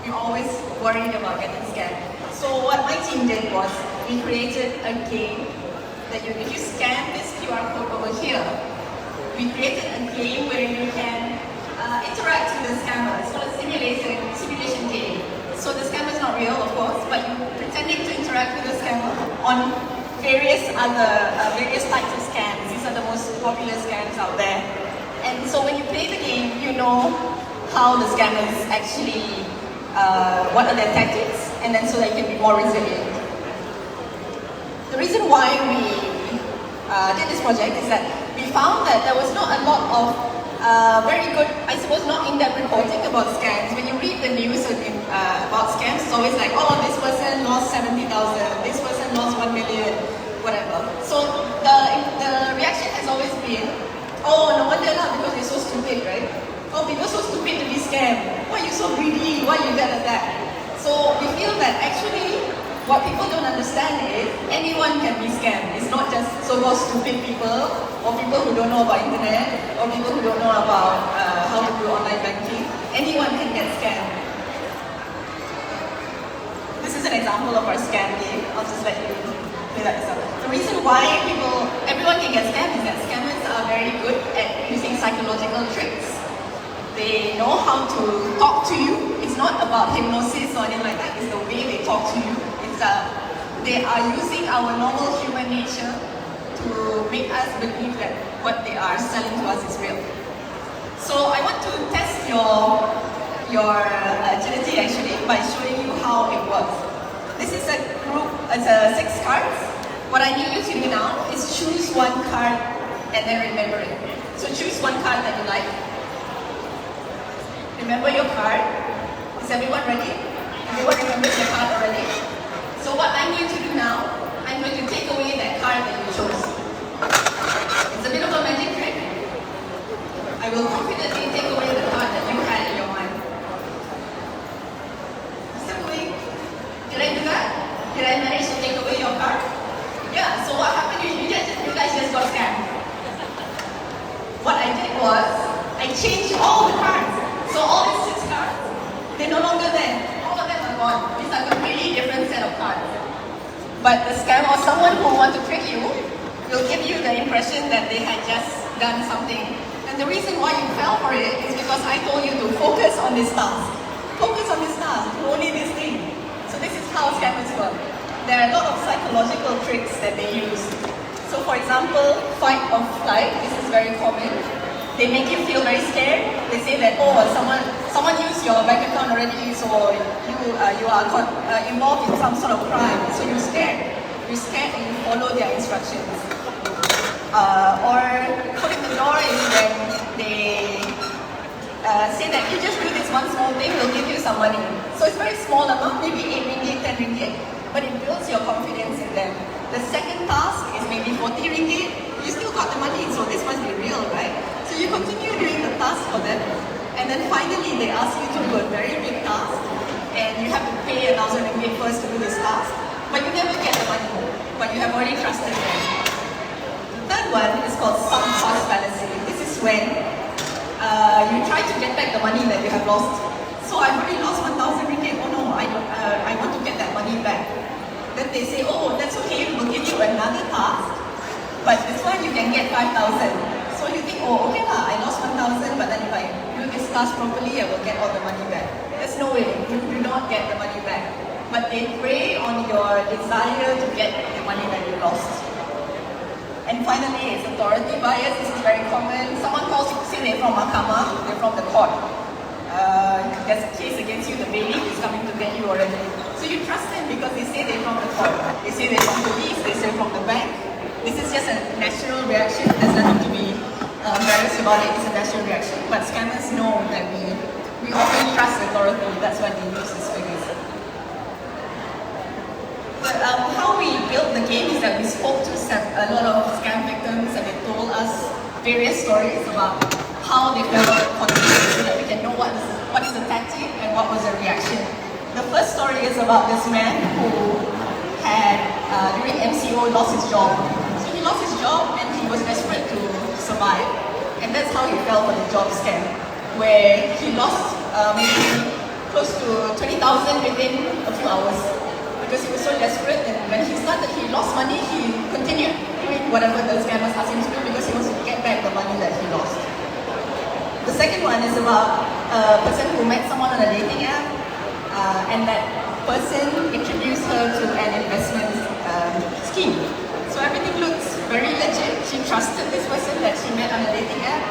you're always worried about getting scammed. So what my team did was we created a game that if you scan this QR code over here, we created a game where you can interact with the scammer. It's called a simulation game. So the scammer is not real, of course, but you're pretending to interact with the scammer on various types of scams. These are the most popular scams out there. And so when you play the game, you know how the scammers actually, what are their tactics, and then so that you can be more resilient. The reason why we did this project is that we found that there was not a lot of very good, I suppose, not in-depth reporting about scams. When you read the news about scams, it's always like, oh, this person lost 70,000, this person lost 1 million, whatever. So the reaction has always been, oh, no wonder lah, because they're so stupid, right? Oh, people are so stupid to be scammed. Why are you so greedy? Why are you that and that? So we feel that actually, what people don't understand is anyone can be scammed. It's not just so-called stupid people, or people who don't know about internet, or people who don't know about how to do online banking. Anyone can get scammed. This is an example of our scam game. I'll just let you play that yourself. The reason why everyone can get scammed is that scammers are very good at using psychological tricks. They know how to talk to you. It's not about hypnosis or anything like that. It's the way they talk to you. They are using our normal human nature to make us believe that what they are selling to us is real. So I want to test your agility actually by showing you how it works. This is a group, it's 6 cards. What I need you to do now is choose one card and then remember it. So choose one card that you like. Remember your card. Is everyone ready? Everyone remembers their card already? So what I need you to do now, I'm going to take away that card that you chose. It's a bit of a magic trick. I will confidently take away the card that you had in your mind. Mr. Kui, did I do that? Did I manage to take away your card? Yeah, so what happened is you guys just got scammed. What I did was, I changed all the cards. So all these 6 cards, they're no longer there. All of them are gone. These are completely different set of cards. But the scam or someone who wants to trick you will give you the impression that they had just done something. And the reason why you fell for it is because I told you to focus on this task. Focus on this task, only this thing. So this is how scammers work. There are a lot of psychological tricks that they use. So for example, fight or flight, this is very common. They make you feel very scared. They say that, oh, someone used your bank account already, so you are involved in some sort of crime. So you're scared. You're scared and you follow their instructions. Or putting the door is when they say that you just do this one small thing, we'll give you some money. So it's very small amount, maybe 8 ringgit, 10 ringgit, but it builds your confidence in them. The second task is maybe 40 ringgit. You still got the money, so this must be real, right? So you continue doing the task for them, and then finally they ask you to do a very big task, and you have to pay 1,000 ringgit first to do this task, but you never get the money, but you have already trusted them. The third one is called sunk cost fallacy. This is when you try to get back the money that you have lost. So I've already lost 1,000 ringgit. Oh no, I want to get that money back. Then they say, oh, that's okay, we'll give you another task, but this one you can get 5,000. So you think, oh, okay lah, I lost 1,000, but then if I do this task properly, I will get all the money back. There's no way, you do not get the money back. But they prey on your desire to get the money that you lost. And finally, it's authority bias. This is very common. Someone calls you, say they're from Mahkamah, they're from the court. There's a case against you, the bailiff is coming to get you already. So you trust them because they say they're from the court. They say they're from police, they say from the bank. This is just a natural reaction. There's nothing to be embarrassed about it. It's a natural reaction. But scammers know that we often trust authority. That's why they use these figures. But how we built the game is that we spoke to a lot of scam victims and they told us various stories about how they felt confused so that we can know what is the tactic and what was the reaction. The first story is about this man who had, during MCO, lost his job. So he lost his job and he was desperate to survive. And that's how he fell for the job scam, where he lost maybe close to 20,000 within a few hours because he was so desperate, and when he started, he lost money, he continued doing whatever the scammers asked him to do because he wants to get back the money that he lost. The second one is about a person who met someone on a dating app, and that person introduced her to an investment scheme. So everything looks very legit. She trusted this person that she met on a dating app,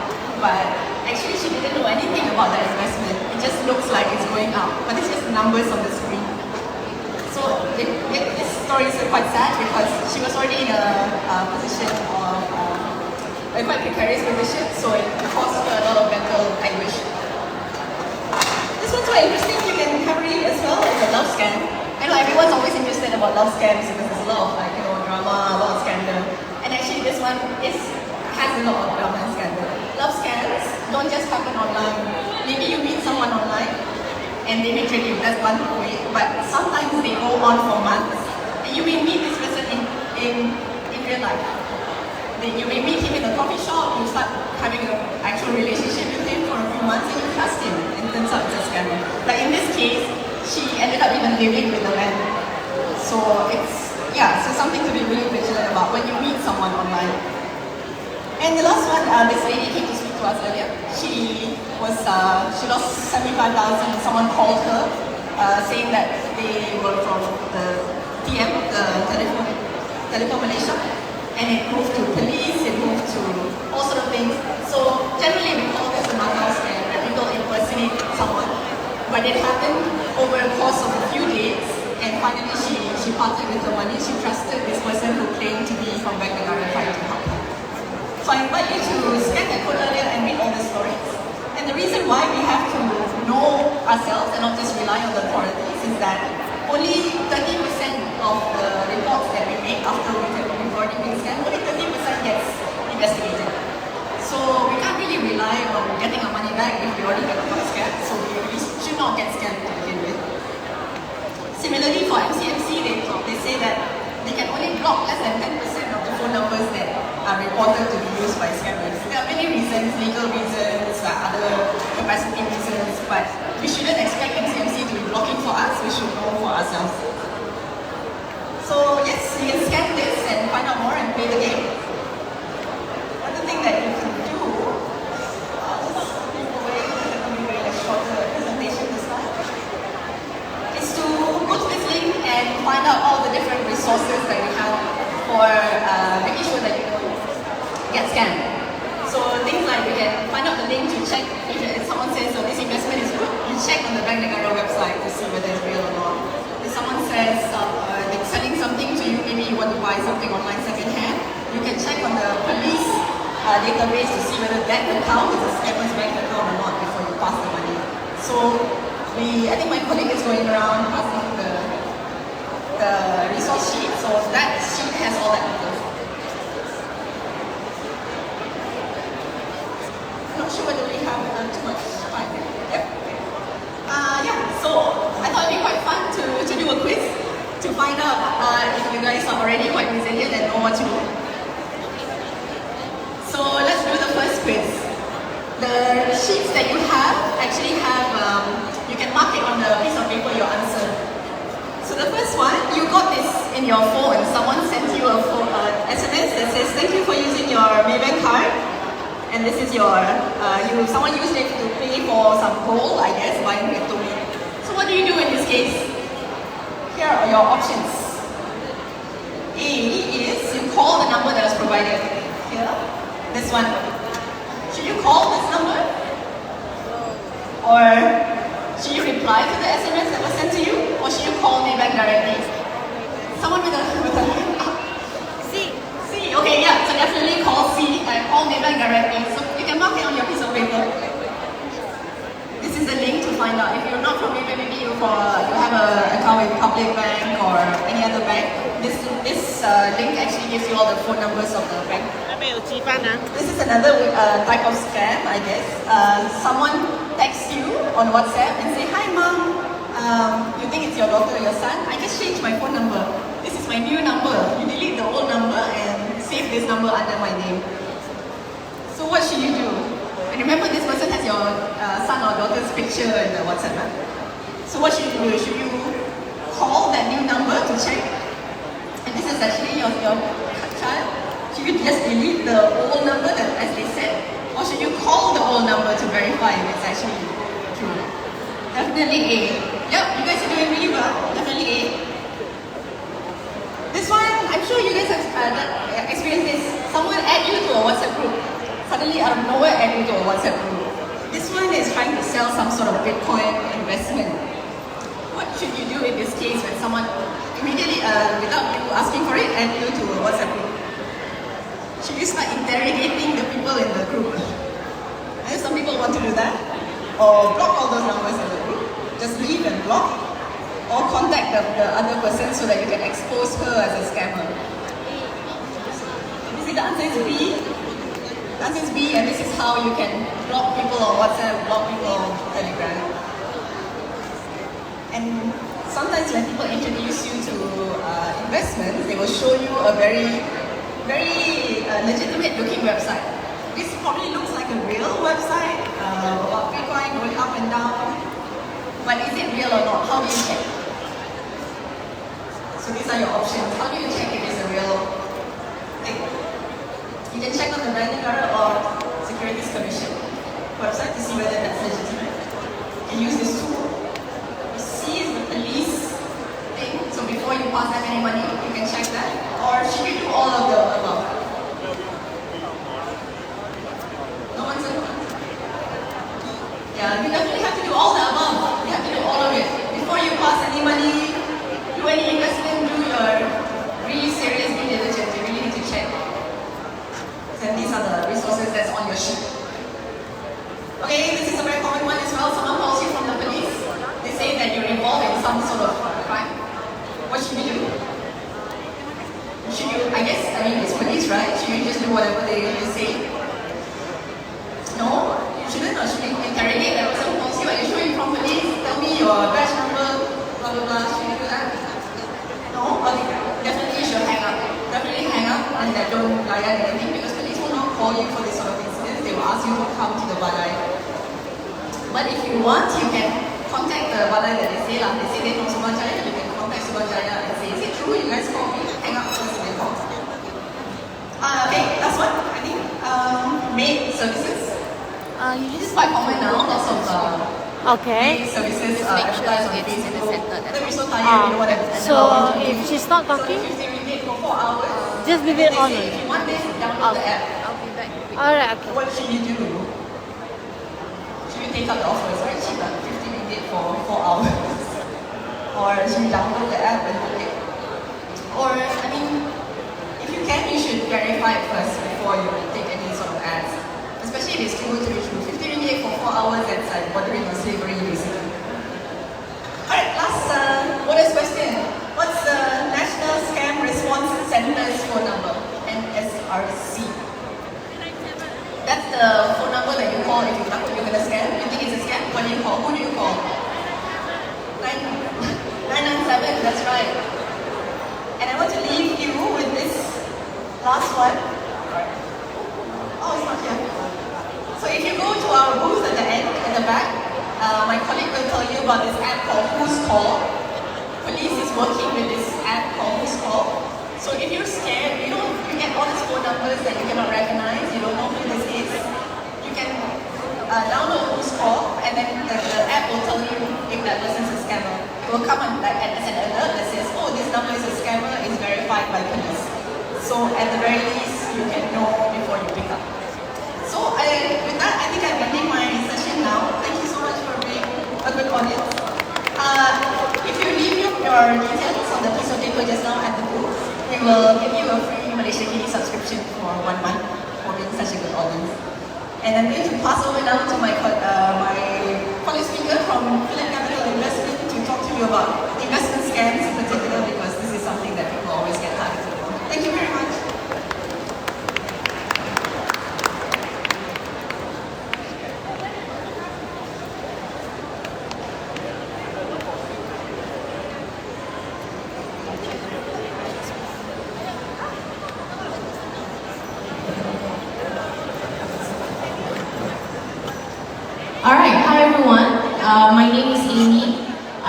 but actually she didn't know anything about the investment. It just looks like it's going up, but it's just numbers on the screen. So this story is quite sad because she was already in a position of a quite precarious position, so it caused her a lot of mental anguish. This one's quite interesting. You can have a read as well. It's a love scam. I know everyone's always interested about love scams because there's a lot of drama, a lot of scandal. And actually this one has a lot of drama and scandal. Love scams don't just happen online. Maybe you meet someone online and they may trick you. That's one way. But sometimes they go on for months. And you may meet this person in real life. You may meet him in a coffee shop, you start having an actual relationship with him for a few months and you trust him, and it turns out it's a scammer. Like in this case, she ended up even living with the man. So so something to be really vigilant about when you meet someone online. And the last one, this lady came to speak to us earlier. She lost 75,000 and someone called her saying that they were from the TM, the Telephone Malaysia. And it moved to police, it moved to all sort of things. So generally we call this a Macau scam, that people impersonate someone. But it happened over the course of a few days, and finally she parted with her money. She trusted this person who claimed to be from Bank Negara trying to help her. So I invite you to scan that code earlier and read all the stories. And the reason why we have to know ourselves and not just rely on the authorities is that only 30% of the reports that we make after we've already been scammed, only 30% gets investigated. So we can't really rely on getting our money back if we already got scammed, so we should not get scammed to begin with. Similarly, for MCMC, they say that they can only block less than 10% of the phone numbers that are reported to be used by scammers. There are many reasons, legal reasons, other capacity reasons, but we shouldn't expect MCMC to be blocking for us, we should know for ourselves. So yes, you can scan this and find out more and play the game. Another thing that you can do, I'll just move away, let me make a shorter presentation this time, is to go to this link and find out all the different resources that we have for making sure that you don't get scammed. So things like we can find out the link to check if someone says, oh, this investment is good, you check on the Bank Negara website to see whether it's real or not. If someone says they're selling something to you, maybe you want to buy something online second-hand, you can check on the police database to see whether that account is a scammer's bank account or not before you pass the money. So I think my colleague is going around passing the resource sheet, so that sheet has all that details. I'm not sure whether we have too much time. Yep. So I thought it'd be quite fun to do a quiz to find out if you guys are already quite resilient and know what to do. So let's do the first quiz. The sheets that you have actually have, you can mark it on the piece of paper your answer. So the first one, you got this in your phone. Someone sent you a SMS that says, thank you for using your Maybank card. And this is your, someone used it to pay for some gold, I guess, buying it to me. So what do you do in this case? Here are your options. A is you call the number that was provided. Here, this one. Should you call this number? Or should you reply to the SMS that was sent to you? Or should you call Maybank directly? Someone with a hand up. C. Okay, yeah, so definitely call C and call Maybank directly. So you can mark it on your piece of paper. This is the link to find out. If you're not from Maybank, maybe you have an account with Public Bank or any other bank. This link actually gives you all the phone numbers of the bank. This is another type of scam, I guess. Someone texts you on WhatsApp and say, hi mom, you think it's your daughter or your son? I just changed my phone number. This is my new number. You delete the old number and save this number under my name. So what should you do? And remember, this person has your son or daughter's picture in the WhatsApp. So what should you do? Should you call that new number to check? And this is actually your child. Should you just delete the old number that, as they said? Or should you call the old number to verify if it's actually true? Definitely A. Yep, you guys are doing really well. Definitely A. This one, I'm sure you guys have experienced this. Someone add you to a WhatsApp group. Suddenly out of nowhere add you to a WhatsApp group. This one is trying to sell some sort of Bitcoin investment. What should you do in this case when someone immediately, without you asking for it, add you to a WhatsApp group? Should you start interrogating the people in the group? I know some people want to do that. Or block all those numbers in the group. Just leave and block. Or contact the other person so that you can expose her as a scammer. You see, the answer is B. The answer is B, and this is how you can block people on WhatsApp, block people on Telegram. And sometimes when people introduce you to investments, they will show you a very legitimate looking website. This probably looks like a real website about Bitcoin going up and down. But is it real or not? How do you check? So these are your options. How do you check if it's a real thing? You can check on the Bank Negara or Securities Commission website to see whether that's legitimate. You can use this tool. You see the police thing, so before you pass them any money, you can check that. Or should you do all of the above? No answer? Yeah, you definitely have to do all the above. You have to do all of it. Before you pass any money, do any investment, do your really serious due diligence. You really need to check. And these are the resources that's on your sheet. Okay, this is a very common one as well. Someone calls you from the police. They say that you're involved in some sort of crime. What should you do? Should you, it's police, right? Should you just do whatever they say? No, you shouldn't. Or should you interrogate that person who calls you? Are you sure you're from police? Tell me your badge number, blah blah blah. Should you do that? No? Okay, definitely you should hang up. Definitely hang up and don't layan anything because police will not call you for this sort of incidents. They will ask you to come to the balai. But if you want, you can contact the balai that they say lah. They say they're from Subrajaya. You can contact Subrajaya and say, is it true you guys call me? Hang up first and then call. Okay, last one. I think maid services. This is quite common now. Lots of maid services advertised on Facebook. We're so tired. We don't want to. So if she's not talking, just leave it on. If you want this, download the app. I'll be back. Alright, okay. What should you do? Should you take up the offer? It's very cheap, 50 ringgit for 4 hours. Or should you download the app and do it? Or, if you can, you should verify it first before you take any sort of ads. Especially if it's too good to be true. 50 ringgit for 4 hours, that's like bordering on slavery, basically. Alright, last bonus question. What's the National Scam Response Center's phone number? NSRC. That's the phone number that you call if you're going to scam. You think it's a scam? What do you call? Who do you call? 997, that's right. And I want to leave you with this last one. Oh, it's not here. So if you go to our booth at the end, at the back, my colleague will tell you about this app called Who's Call. Police is working with this app called Who's Call. So if you're scared, you get all these phone numbers that you cannot recognize, you don't know who this is, you can download Who's Call, and then the app will tell you if that person's a scammer. It will come on as an alert that says, oh, this number is a scammer, it's verified by police. So at the very least, you can know before you pick up. So with that, I think I'm ending my session now. Thank you so much for being a good audience. If you leave your details on the piece of paper just now at the booth, we will give you a free Malaysia Kini subscription for 1 month for being such a good audience. And I'm going to pass over now to my colleague speaker from Phillip Capital Investment to talk to you about investment scams in particular, because this is something that people always get targeted on. Thank you very much. Alright, hi everyone. My name is Amy.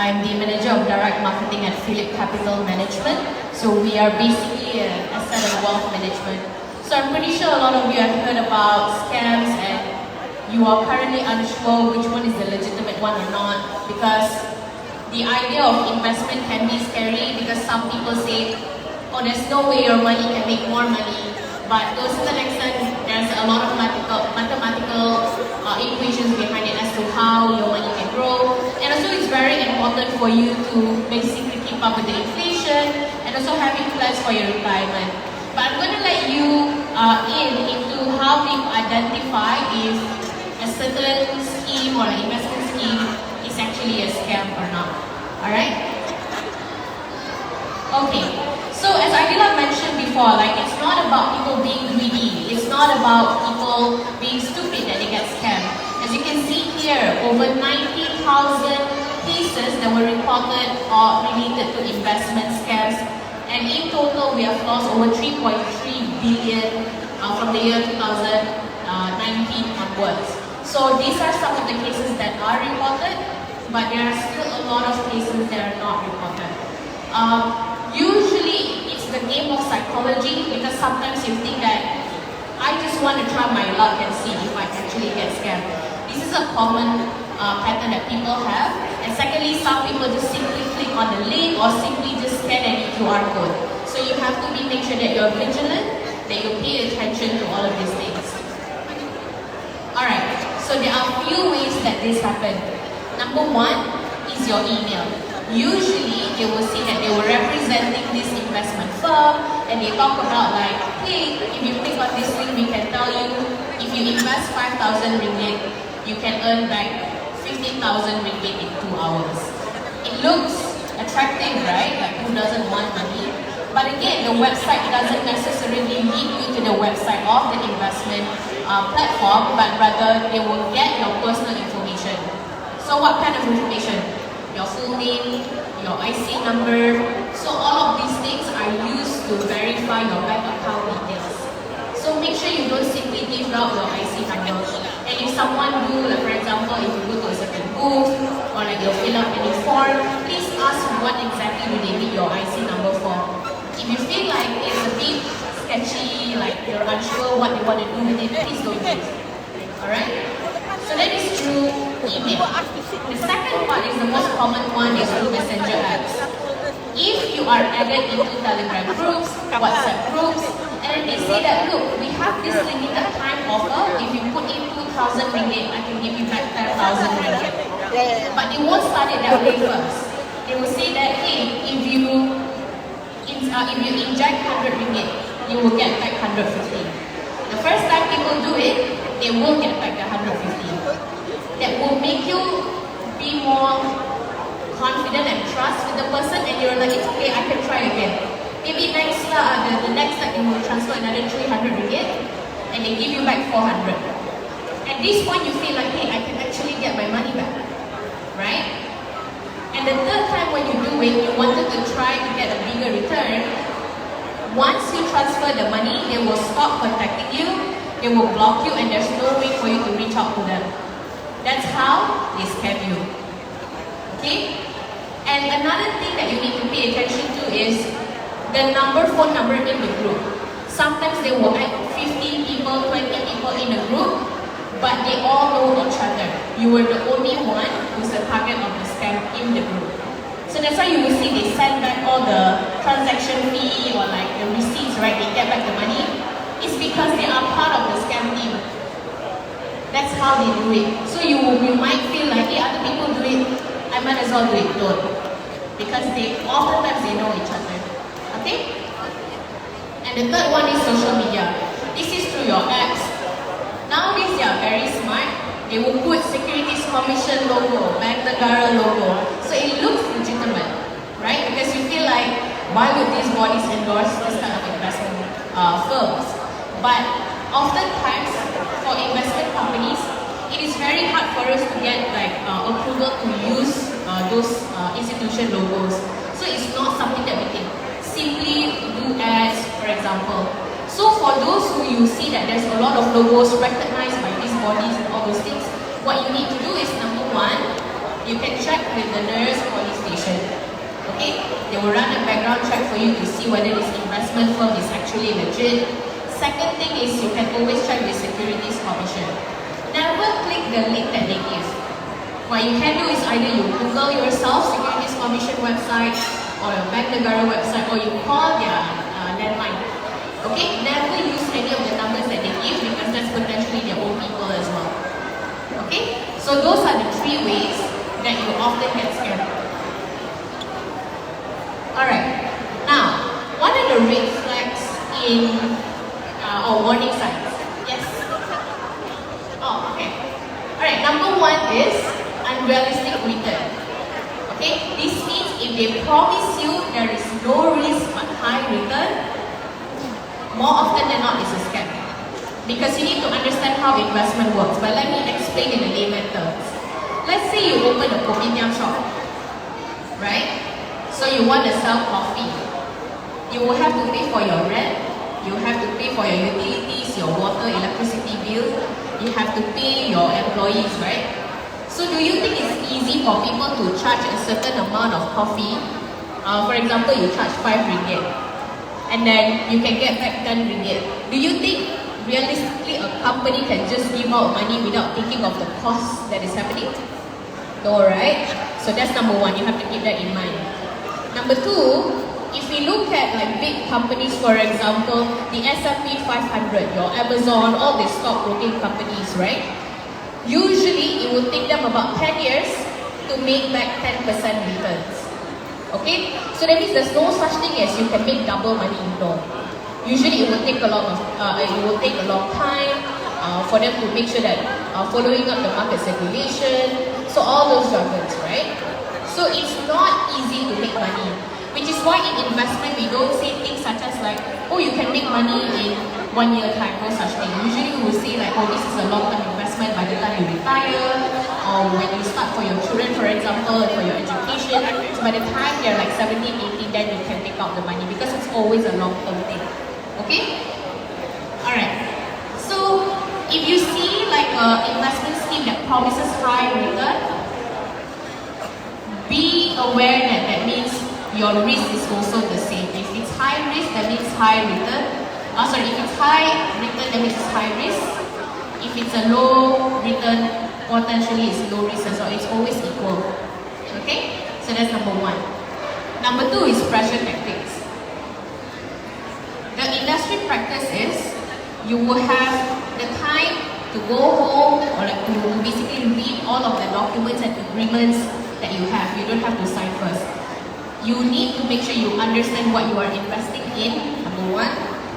I'm the Manager of Direct Marketing at Phillip Capital Management. So we are basically an asset and wealth management. So I'm pretty sure a lot of you have heard about scams and you are currently unsure which one is the legitimate one or not, because the idea of investment can be scary because some people say, oh, there's no way your money can make more money. But to a certain extent, there's a lot of mathematical equations behind it as to how your money can grow. And also it's very important for you to basically keep up with the inflation and also having plans for your retirement. But I'm going to let you into how we identify if a certain scheme or an investment scheme is actually a scam or not. Alright? Okay. So as Adila mentioned before, like it's not about people being greedy. It's not about people being stupid that they get scammed. As you can see here, over 90,000 cases that were reported or related to investment scams. And in total, we have lost over 3.3 billion from the year 2019 onwards. So these are some of the cases that are reported, but there are still a lot of cases that are not reported. Usually, it's the game of psychology because sometimes you think that I just want to try my luck and see if I actually get scammed. This is a common pattern that people have. And secondly, some people just simply click on the link or simply just scan any QR code. So you have to make sure that you're vigilant, that you pay attention to all of these things. Alright, so there are a few ways that this happens. Number one is your email. Usually, they will say that they were representing this investment firm and they talk about like, hey, if you click on this link, we can tell you if you invest 5,000 ringgit, you can earn back 15,000 ringgit in 2 hours. It looks attractive, right? Like who doesn't want money? But again, the website doesn't necessarily lead you to the website of the investment platform, but rather they will get your personal information. So what kind of information? Your full name, your IC number. So all of these things are used to verify your bank account details. So make sure you don't simply give out your IC number. And if someone do, like for example, if you go to a certain booth or like you fill out any form, please ask what exactly do they need your IC number for. If you feel like it's a bit sketchy, like you're unsure what they want to do with it, please don't do it. Alright? So that is through email. The second part is the most common one is through messenger apps. If you are added into Telegram groups, WhatsApp groups, and then they say that, look, we have this limited time offer. If you put in 2,000 ringgit, I can give you back 10,000 ringgit. But they won't start it that way first. They will say that, hey, if you inject 100 ringgit, you will get back 150. The first time people do it, they will get back the 150. That will make you be more confident and trust with the person, and you're like, it's okay, I can try again. Maybe the next time you will transfer another 300 ringgit, and they give you back 400. At this point, you feel like, hey, I can actually get my money back, right? And the third time when you do it, you wanted to try to get a bigger return. Once you transfer the money, they will stop contacting you, they will block you, and there's no way for you to reach out to them. That's how they scam you. Okay? And another thing that you need to pay attention to is the phone number in the group. Sometimes they will add 15 people, 20 people in a group, but they all know each other. You were the only one who's the target of the scam in the group. So that's why you will see they send back all the transaction fee or like the receipts, right? They get back the money. It's because they are part of the scam team. That's how they do it. So you might feel like, hey, other people do it, I might as well do it. Don't. Because oftentimes they know each other. Okay? And the third one is social media. This is through your apps. Nowadays they are very smart. They will put Securities Commission logo, Bank Negara logo. So it looks legitimate, right? Because you feel like, why would these bodies endorse this kind of investment firms? But oftentimes, for investment companies, it is very hard for us to get like approval to use those institution logos. So it's not something that we can simply do ads, for example. So for those who you see that there's a lot of logos recognized by these bodies and all those things, what you need to do is number one, you can check with the nurse or verification. Okay? They will run a background check for you to see whether this investment firm is actually legit. Second thing is you can always check the Securities Commission. Never click the link that they give. What you can do is either you Google yourself Securities Commission website or your Bank Negara website, or you call their landline. Okay? Never use any of the numbers that they give because that's potentially their own people as well. Okay? So those are the 3 ways that you often get scammed. Alright. Now, what are the red flags in or warning signs? Yes? Oh, okay. Alright, number 1 is unrealistic return. Okay? This means if they promise you there is no risk but high return, more often than not it's a scam. Because you need to understand how investment works. But let me explain in a layman terms. Let's say you open a kopitiam shop, right? So you want to sell coffee. You will have to pay for your rent. You have to pay for your utilities, your water, electricity bill. You have to pay your employees, right? So do you think it's easy for people to charge a certain amount of coffee? For example, you charge 5 ringgit. And then you can get back 10 ringgit. Do you think realistically a company can just give out money without thinking of the cost that is happening? No, right? So that's number 1, you have to keep that in mind. Number 2, if we look at like big companies, for example, the S&P 500, your Amazon, all the stockbroking companies, right? Usually it will take them about 10 years to make back 10% returns. Okay? So that means there's no such thing as you can make double money. No. Usually it will take a long time for them to make sure that following up the market circulation, so all those struggles, right? So it's not easy to make money, which is why in investment we don't say things such as like, oh, you can make money in 1 year time, no such thing. Usually we will say like, oh, this is a long-term investment by the time you retire, or when you start for your children, for example, for your education. So by the time they're like 17, 18, then you can take out the money because it's always a long-term thing. Okay? Alright. So if you see like an investment scheme that promises high return, be aware that that means your risk is also the same. If it's high risk, that means high return. If it's high return, that means it's high risk. If it's a low return, potentially it's low risk as well. It's always equal. Okay? So that's number 1. Number 2 is pressure tactics. The industry practice is you will have the time to go home or like to basically read all of the documents and agreements that you have. You don't have to sign first. You need to make sure you understand what you are investing in, number 1.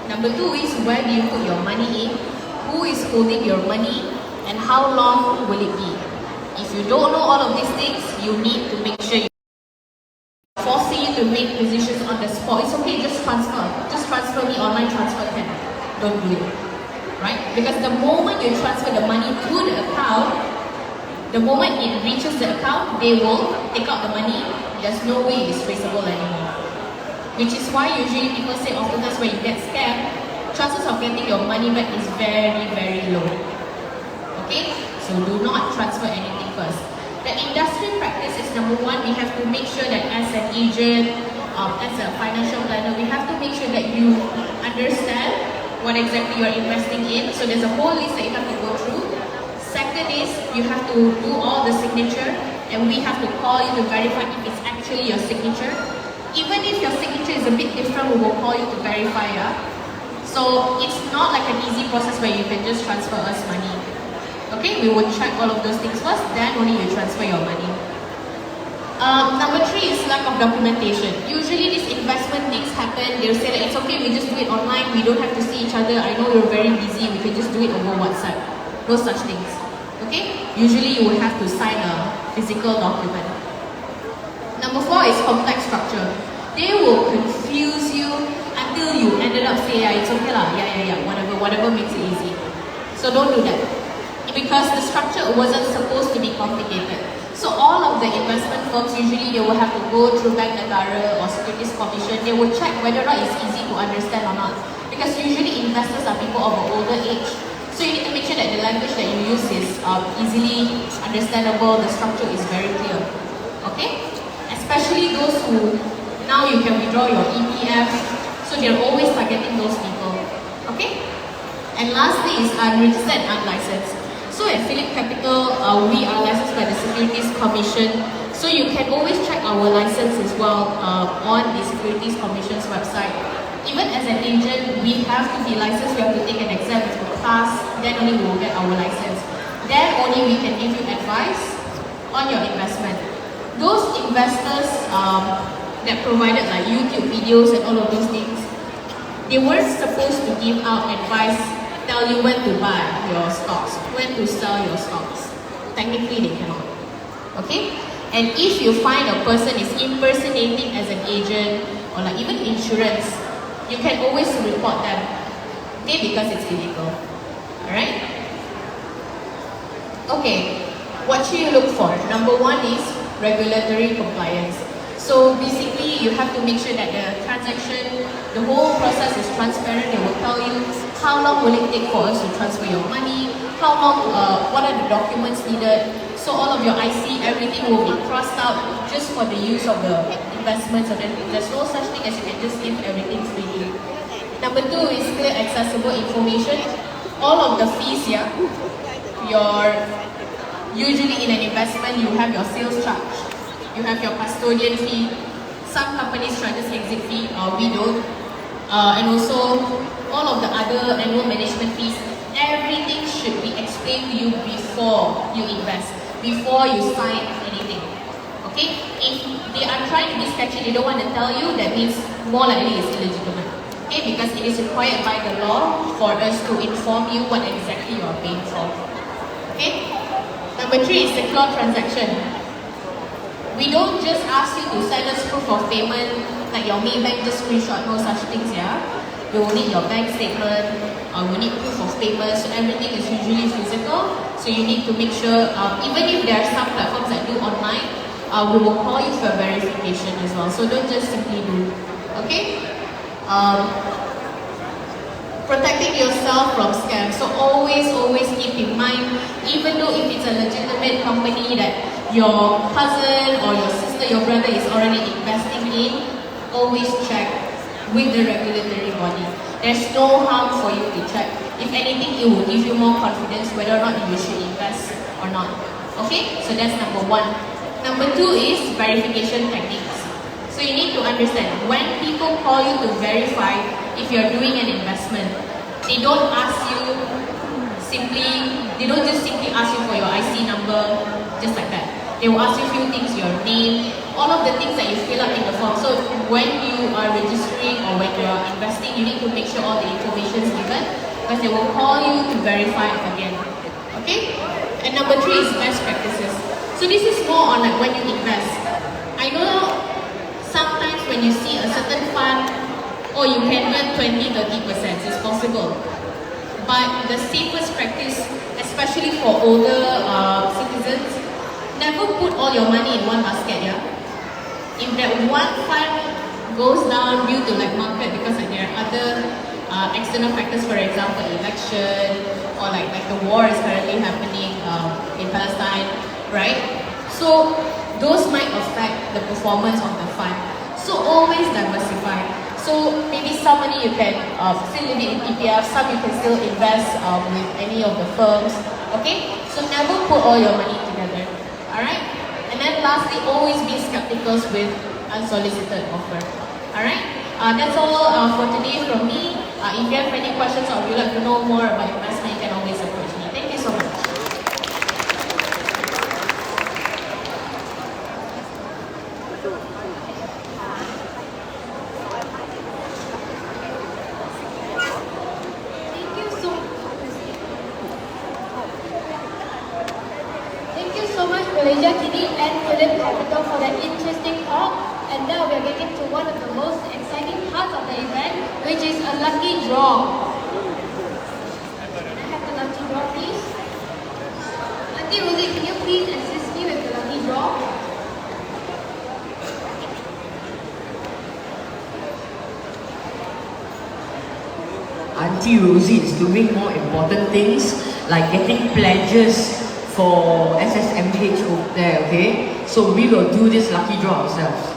Number 2 is where do you put your money in, who is holding your money, and how long will it be. If you don't know all of these things, you need to make sure you forcing you to make decisions on the spot. It's okay, just transfer. Just transfer me, online transfer can. Don't do it. Right? Because the moment you transfer the money to the account, the moment it reaches the account, they will take out the money. There's no way it's traceable anymore. Which is why usually people say often that's when you get scammed, chances of getting your money back is very, very low. Okay? So do not transfer anything first. The industry practice is number 1, we have to make sure that as an agent, as a financial planner, we have to make sure that you understand what exactly you're investing in. So there's a whole list that you have to go through. Second is you have to do all the signature, and we have to call you to verify if it's actually your signature. Even if your signature is a bit different, we will call you to verify. So it's not like an easy process where you can just transfer us money. Okay, we will check all of those things first, then only you transfer your money. Number 3 is lack of documentation. Usually these investment things happen, they'll say that it's okay, we just do it online, we don't have to see each other, I know you're very busy, we can just do it over WhatsApp. No such things. Okay? Usually you will have to sign a physical document. Number 4 is complex structure. They will confuse you until you ended up saying, yeah, it's okay lah, whatever makes it easy. So don't do that. Because the structure wasn't supposed to be complicated. So all of the investment firms, usually they will have to go through Bank Negara or Securities Commission. They will check whether or not it's easy to understand or not. Because usually investors are people of an older age. So you need to make sure that the language that you use is easily understandable, the structure is very clear. Okay? especially those who now you can withdraw your EPF, so they're always targeting those people. Okay? And lastly is unregistered and unlicensed. So at Phillip Capital, we are licensed by the Securities Commission. So you can always check our license as well on the Securities Commission's website. Even as an agent, we have to be licensed, we have to take an exam to pass, then only we will get our license. Then only we can give you advice on your investment. Those investors that provided like YouTube videos and all of those things, they weren't supposed to give out advice, tell you when to buy your stocks, when to sell your stocks. Technically, they cannot. Okay? And if you find a person is impersonating as an agent or like even insurance, you can always report them. Okay? Because it's illegal. Alright? Okay. What should you look for? Number one is regulatory compliance. So basically, you have to make sure that the transaction, the whole process is transparent. They will tell you how long will it take for us to transfer your money, how long, what are the documents needed. So all of your IC, everything will be crossed out just for the use of the investments. So there's no such thing as you can just give everything freely. Number two is clear accessible information. All of the fees here, usually in an investment, you have your sales charge. You have your custodian fee. Some companies charges exit fee, we don't. And also, all of the other annual management fees, everything should be explained to you before you invest, before you sign anything. Okay? If they are trying to be sketchy, they don't want to tell you, that means more likely it's illegitimate. Okay? Because it is required by the law for us to inform you what exactly you are paying for. Okay? Number three is secure transaction. We don't just ask you to send us proof of payment, like your Maybank, just screenshot, no such things, yeah? You will need your bank statement, you need proof of payment, so everything is usually physical. So you need to make sure, even if there are some platforms that do online, we will call you for verification as well. So don't just simply do, okay? Protecting yourself from scams. So always keep in mind, even though if it's a legitimate company that your cousin or your sister, your brother is already investing in, always check with the regulatory body. There's no harm for you to check. If anything, it will give you more confidence whether or not you should invest or not. Okay? So that's number one. Number two is verification techniques. So you need to understand, when people call you to verify if you're doing an investment, they don't ask you they don't just simply ask you for your IC number, just like that. They will ask you a few things, your name, all of the things that you fill up in the form. So when you are registering or when you're investing, you need to make sure all the information is given, because they will call you to verify it again. Okay? And number three is best practices. So this is more on like when you invest. I know sometimes when you see a certain fund, oh, you can earn 20-30%, it's possible. But the safest practice, especially for older citizens, never put all your money in one basket, yeah? If that one fund goes down due to like market, because like, there are other external factors, for example, election, or like the war is currently happening in Palestine, right? So those might affect the performance of the fund. So always diversify. So maybe some money you can still leave it in EPF, some you can still invest with any of the firms. Okay? So never put all your money together. Alright? And then lastly, always be skeptical with unsolicited offer. Alright? That's all for today from me. If you have any questions or you'd like to know more about investment, you can always approach me. Thank you so much. Malaysia Kini and Phillip Capital for that interesting talk. And now we are getting to one of the most exciting parts of the event, which is a lucky draw. Can I have the lucky draw, please? Auntie Rosie, can you please assist me with the lucky draw? Auntie Rosie is doing more important things like getting pledges for SSMH over there, okay? So we will do this lucky draw ourselves.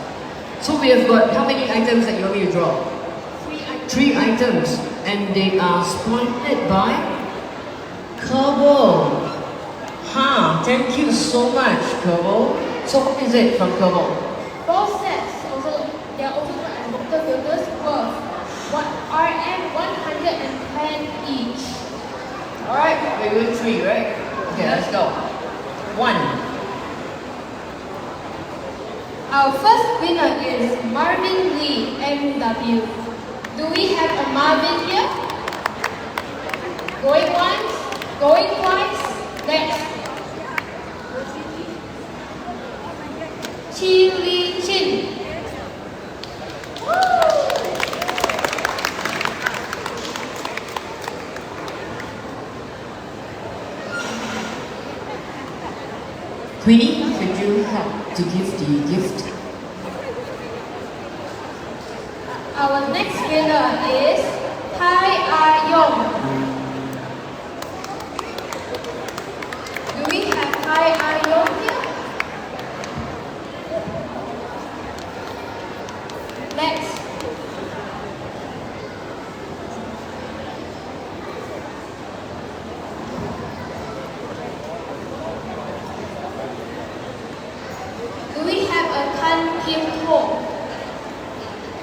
So we have got how many items that you want me to draw? 3 items. And they are sponsored by Kerbal. Thank you so much, Kerbal. So what is it from Kerbal? 4 sets. They are also known as water filters worth RM 110 each. Alright, we're doing 3, right? Okay, let's go. 1. Our first winner is Marvin Lee, MW. Do we have a Marvin here? Going once, going twice. Next. Chi Li Chin. Queenie, could you help to give the gift? Our next winner is Tai Yong. Do we have Tai Yong here? Next. Do we have a Tan Kim Ho?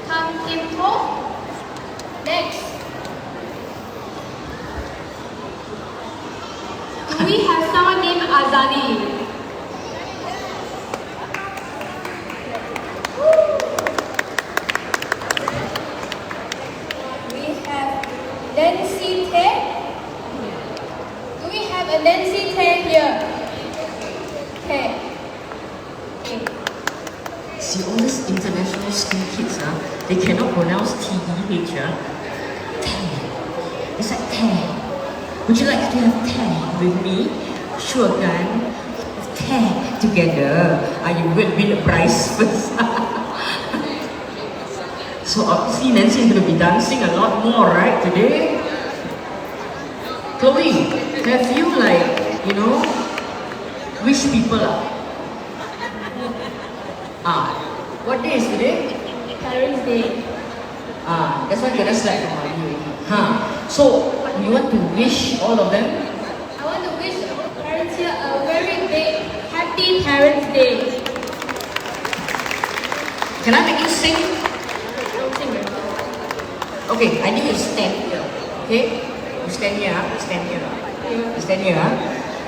Tan Kim Ho? Next. Do we have someone named Azali? We have Nancy Tay. Do we have a Nancy Tay here? Tay. Okay. See, all these international school kids, they cannot pronounce T-E-H. It's like Tay. Would you like to have Tay with me? Sure, kan? Tay together. You will win a prize first. So obviously Nancy is going to be dancing a lot more, right, today? Chloe, have you wish people up? What day is today? Parents' Day. That's why you're gonna slap your money already. So you want to wish all of them? I want to wish our parents here a very big happy Parents' Day. Can I make you sing? Don't sing very well. Okay, I need you to stand here. Okay? You stand here, you stand here. You stand here.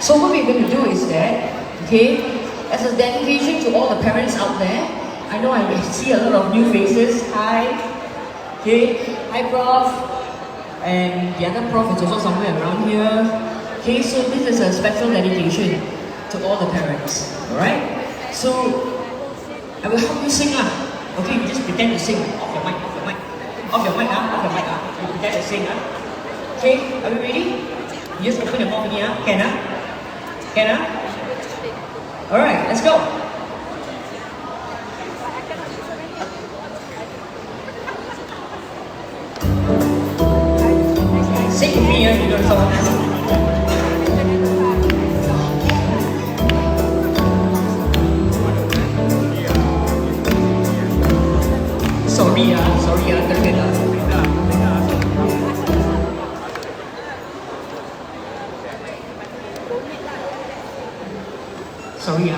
So what we're going to do is that, okay, as a dedication to all the parents out there, I know I see a lot of new faces. Hi. Okay. Hi, Prof. And the other Prof is also somewhere around here. Okay, so this is a special dedication to all the parents. Alright? So, I will help you sing lah. Okay, you just pretend to sing. Off your mic, off your mic. Off your mic, off your mic. You pretend to sing. Okay, are we ready? You just open your mouth here. Can? Can? Alright, let's go. Sing with me, you know the song. Sorry, terkena. Sorry,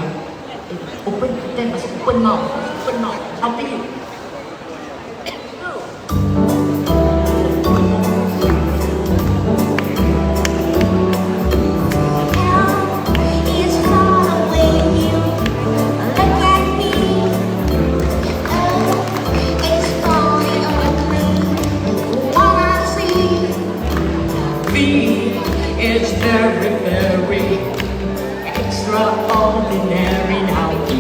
open, then must open mouth, I'll take it. It's very, very extraordinary now. He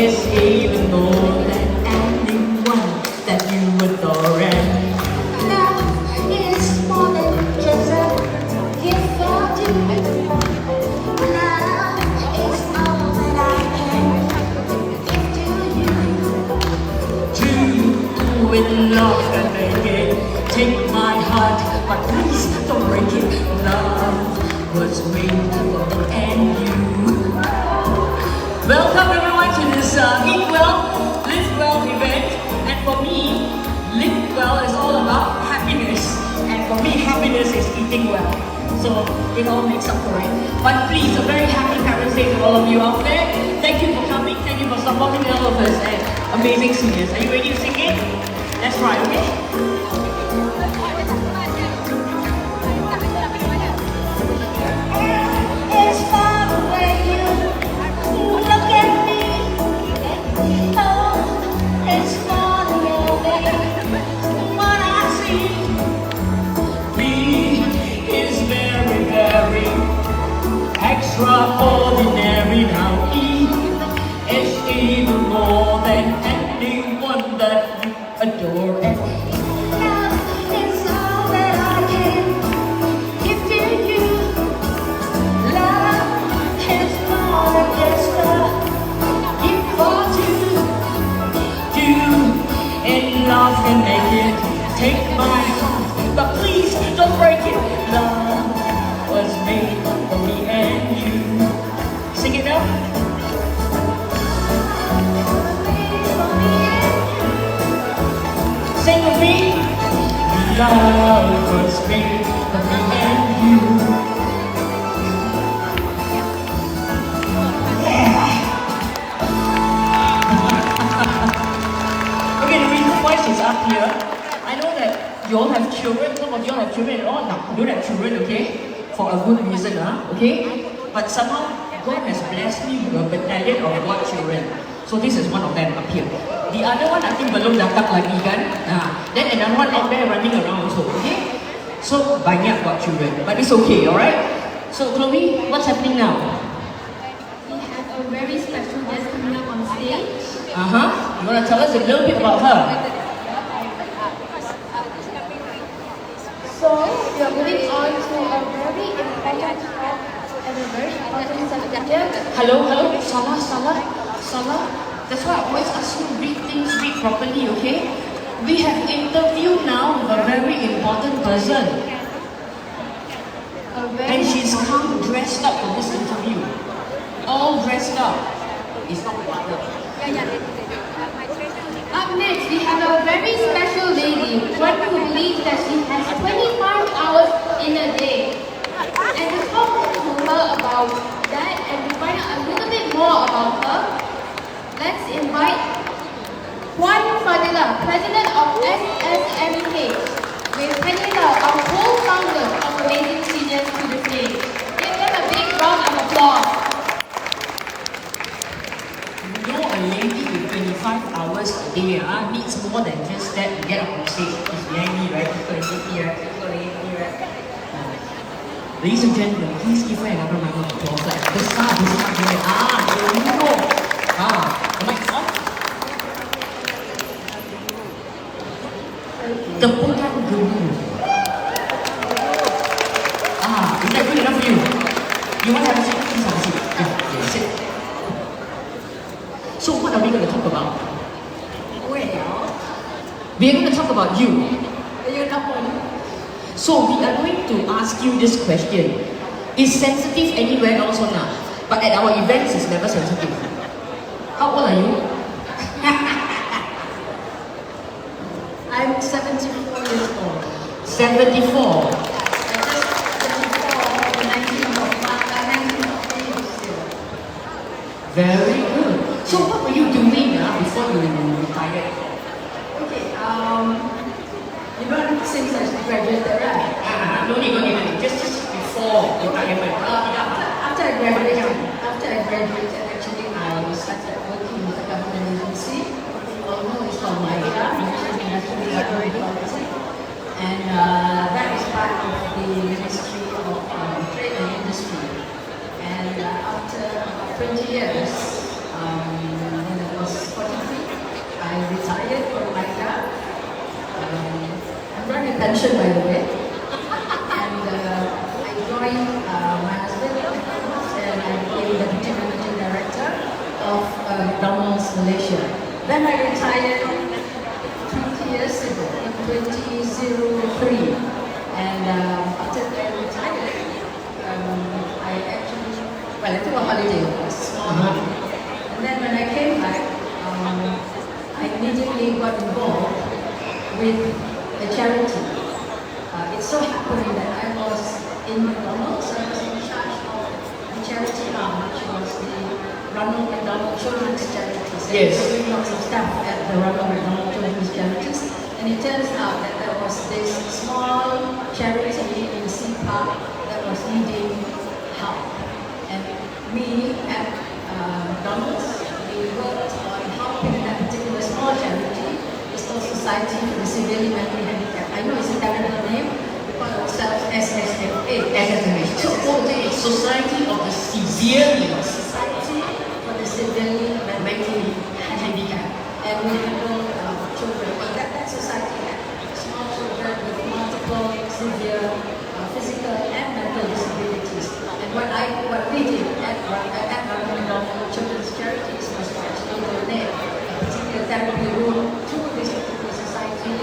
is even more than anyone that you adore. And love is more than just a gift for you. Love is all that I can give to you. Two in love and make it. Take my heart, but please don't break it. Love was made for me and you. Welcome everyone to this Eat Well, Live Well event. And for me, Live Well is all about happiness. And for me, happiness is eating well. So it all makes up for it. But please, a very happy Parents' Day to all of you out there. Thank you for coming. Thank you for supporting all of us and amazing seniors. Are you ready to sing it? Let's try, okay? It's far away, you look at me. Oh, it's far away. What I see, Me is very, very extraordinary now. E is even more than anyone that you adore. love is all that I can give to you. Love is more than just a gift for two. You and love can make it. Take my heart, but please don't break it. Love was made for me and you. Sing it up. Sing with me. Love was made for me and you. Okay, the reason why she's up here, I know that you all have children, some of you all have children and all don't have children, okay? For a good reason, okay? But somehow God has blessed me with a battalion of godchildren. So this is one of them up here. The other one I think belum datang lagi kan? Then another one out there running around also, okay? So banyak godchildren, but it's okay, alright? So Chloe, what's happening now? We have a very special guest coming up on stage. You wanna tell us a little bit about her? So, we are moving on to a very important talk and a very important subject. Hello, Salah. That's why I always ask you to read things, read properly, okay? We have interviewed now with a very important person. A very And she's come dressed up for this interview. All dressed up. It's not water. Up next, we have a very special lady, one who believes that she has 25 hours in a day. And to talk to her about that and to find out a little bit more about her, let's invite Puan Fadila, President of SSMK, with Penila, our co-founder of Amazing Seniors, to the stage. Give them a big round of applause. You know, a lady with 25 hours a day needs more than just that to get up on stage. It's lady, right? People are lady, right? Ladies and gentlemen, please give her another round of applause. Like, besar, there you go. The mic's off. Tepukan gemuruh. Is that good enough for you? You want to have a seat? Please have a seat. Yeah, sit. So what are we going to talk about? Well, We are going to talk about you. you know, So we are going to ask you this question. Is sensitive anywhere else or not? But at our events, it's never sensitive. How old are you? I'm 74 years old. 74. I just 74 in 19 this year. Very good. So what were you doing before you retired? Okay, you know, since I graduated, right? No need. Just before retirement. After I graduated, actually, I started working with a government agency. Although it's called MIDA, National Library Policy. And that is part of the Ministry of Trade and Industry. And after 20 years, when I was 43, I retired from MIDA. I'm running a pension, by the way. And I joined my husband, and I became the Deputy Managing Director of McDonald's Malaysia. Then I retired 20 years ago, in 2003. And after I retired, I actually, well, I took a holiday, a small holiday. then when I came back, I immediately got involved with a charity. It so happened that I was in McDonald's, so I was in charge of the charity arm, which was the Ronald McDonald Children's Charities. Yes. And doing lots of stuff at the Ronald McDonald Children's Charities. And it turns out that there was this small charity in Sea Park that was needing help. And we at McDonald's, we worked on helping that particular small charity. It's called Society for the Severely Mentally Handicapped. I know it's a terrible name. We call ourselves SSMA. So, it's Society of the Severely Society for the Severely Mentally Handicapped. And we handle children. But that society had small children with multiple severe physical and mental disabilities. And what we did at Ronald Children's Charities was to actually donate a particular therapy room to this particular society.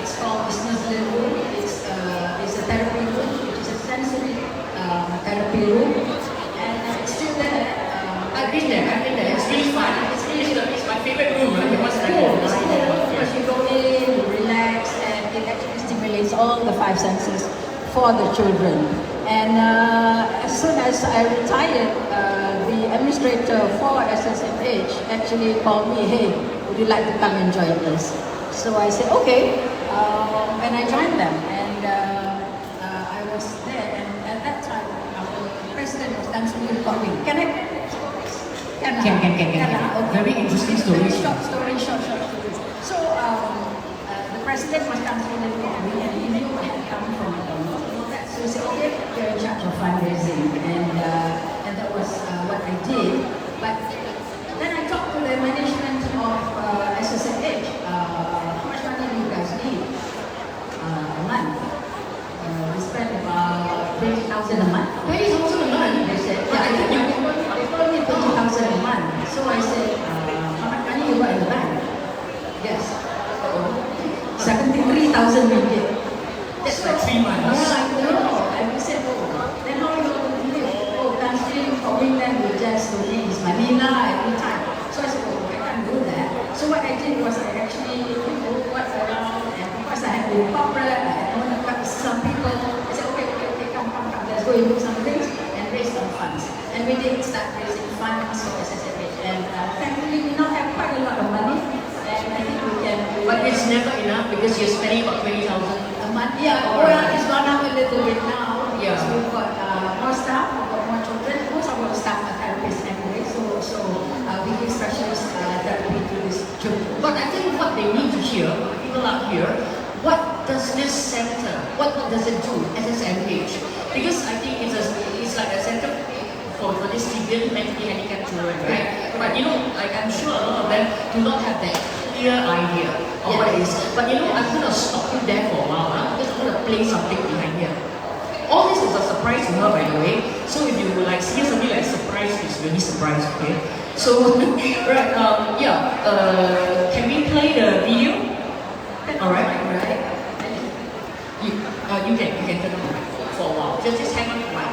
It's called Business Room. It's a therapy room, which is a sensory therapy room. And it's still there. I've been there. It's really fun. It's my favorite room. Right? It's cool. Because you go in, you relax, and it actually stimulates all the five senses for the children. And as soon as I retired, the administrator for SSMH actually called me, hey, would you like to come and join us? So I said, okay. And I joined them. And I was there. And at that time, our president was Tan Sri Lanka. Can I? Can. Okay. Very interesting story. Short story. So the president was Tan Sri Lanka, and he knew I had come from McDonald's. So he said, okay, you're in charge of fundraising, and that was what I did. But then I talked to the management of SSMH. How much money do you guys need a month? We spend about 20,000 a month. 20,000 a month? They said, yeah, I think they told me 20,000 a month. So I said, how much money you got in the bank? Yes. 73,000 ringgit. That's like 3 months. I know. And we said, oh, then how are you going to live? Oh, Tan Sri Lanka will just donate his money every time. So I said, oh, I can't do that. So what I did was I actually went around, and because I had been corporate, I had known some people. I said, okay, come, let's go and do some things and raise some funds. And we did start raising funds for SSMH. And thankfully, we now have quite a lot of money. And I think we can. But it's never enough because you're spending about 20,000 a month. Yeah, it's gone up a little bit now. Yeah. So we've got more staff, we've got more children. Most of our staff are therapists anyway. So we give specialist therapy to these children. But I think what they need to hear, people out here, what does this center, what does it do, SSMH? Because I think it's like a center for this severely mentally handicapped children, right? But I'm sure a lot of them do not have that clear idea of what it is. But I'm going to stop you there for a while, because I'm going to play something behind here. All this is a surprise to her, by the way. So if you see something like surprise, it's really surprise, okay? So, right, can we play the video? Alright. You can turn on for a while. Just hang on for a while.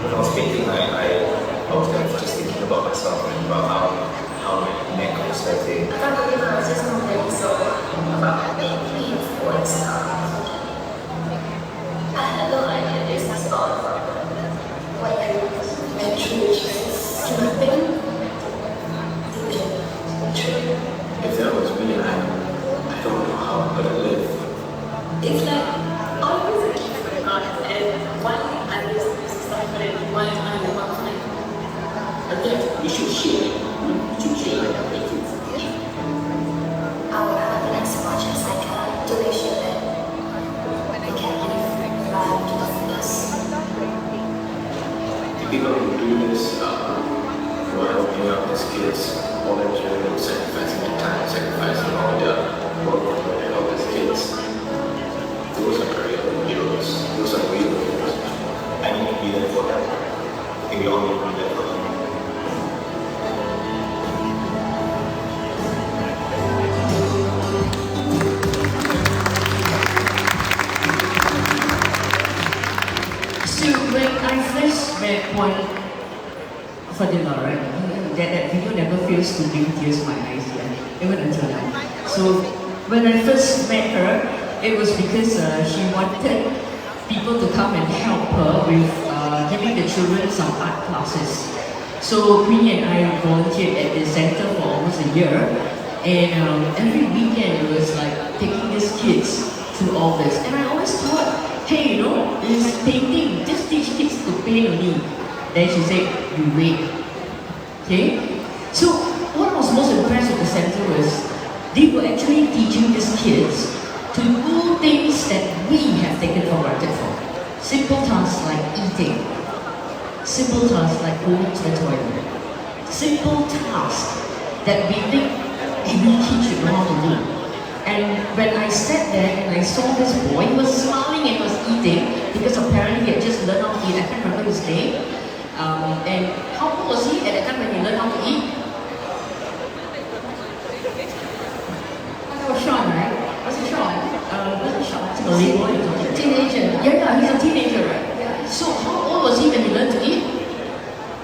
When I was painting, I was kind of just thinking about myself and about how my neck was hurting. I can't believe I was just complaining so about being clean for stuff. I had no idea this was all from what I went through, which is sleeping. If that was me, I don't know how I'm gonna live. It's like always a gift from God, and one I just started and one I never find. I think we should share. We should share our things. I will help as much as I can to make sure that we can live life to the fullest. The people who do this, who are helping out these kids, volunteering, sacrificing their time, sacrificing all their work to help these kids. Those are real heroes. Those are real heroes. I need to be there for them. I think we all need to be there for them. So when I first met one Fadila, right? That video never fails to bring tears to my eyes, yeah, even until now. So when I first met her, it was because she wanted people to come and help her with giving the children some art classes. So Queenie and I volunteered at the center for almost a year, and every weekend it was like taking these kids through all this. And I always thought, hey, you know, this painting, just teach kids to paint only. Then she said, you wait. Okay? So what I was most impressed with the center was they were actually teaching these kids to do things that we have taken for granted for. Simple tasks like eating. Simple tasks like going to the toilet. Simple tasks that we think every kid should know how to do. And when I sat there and I saw this boy, he was smiling and was eating because apparently he had just learned how to eat. I can't remember his name. And how old was he at the time when he learned how to eat? That was Sean, right? Was it Sean? Wasn't Sean? It's a Malay boy or something. Teenager. Yeah, he's a teenager, right? Yeah. So how old was he when he learned to eat?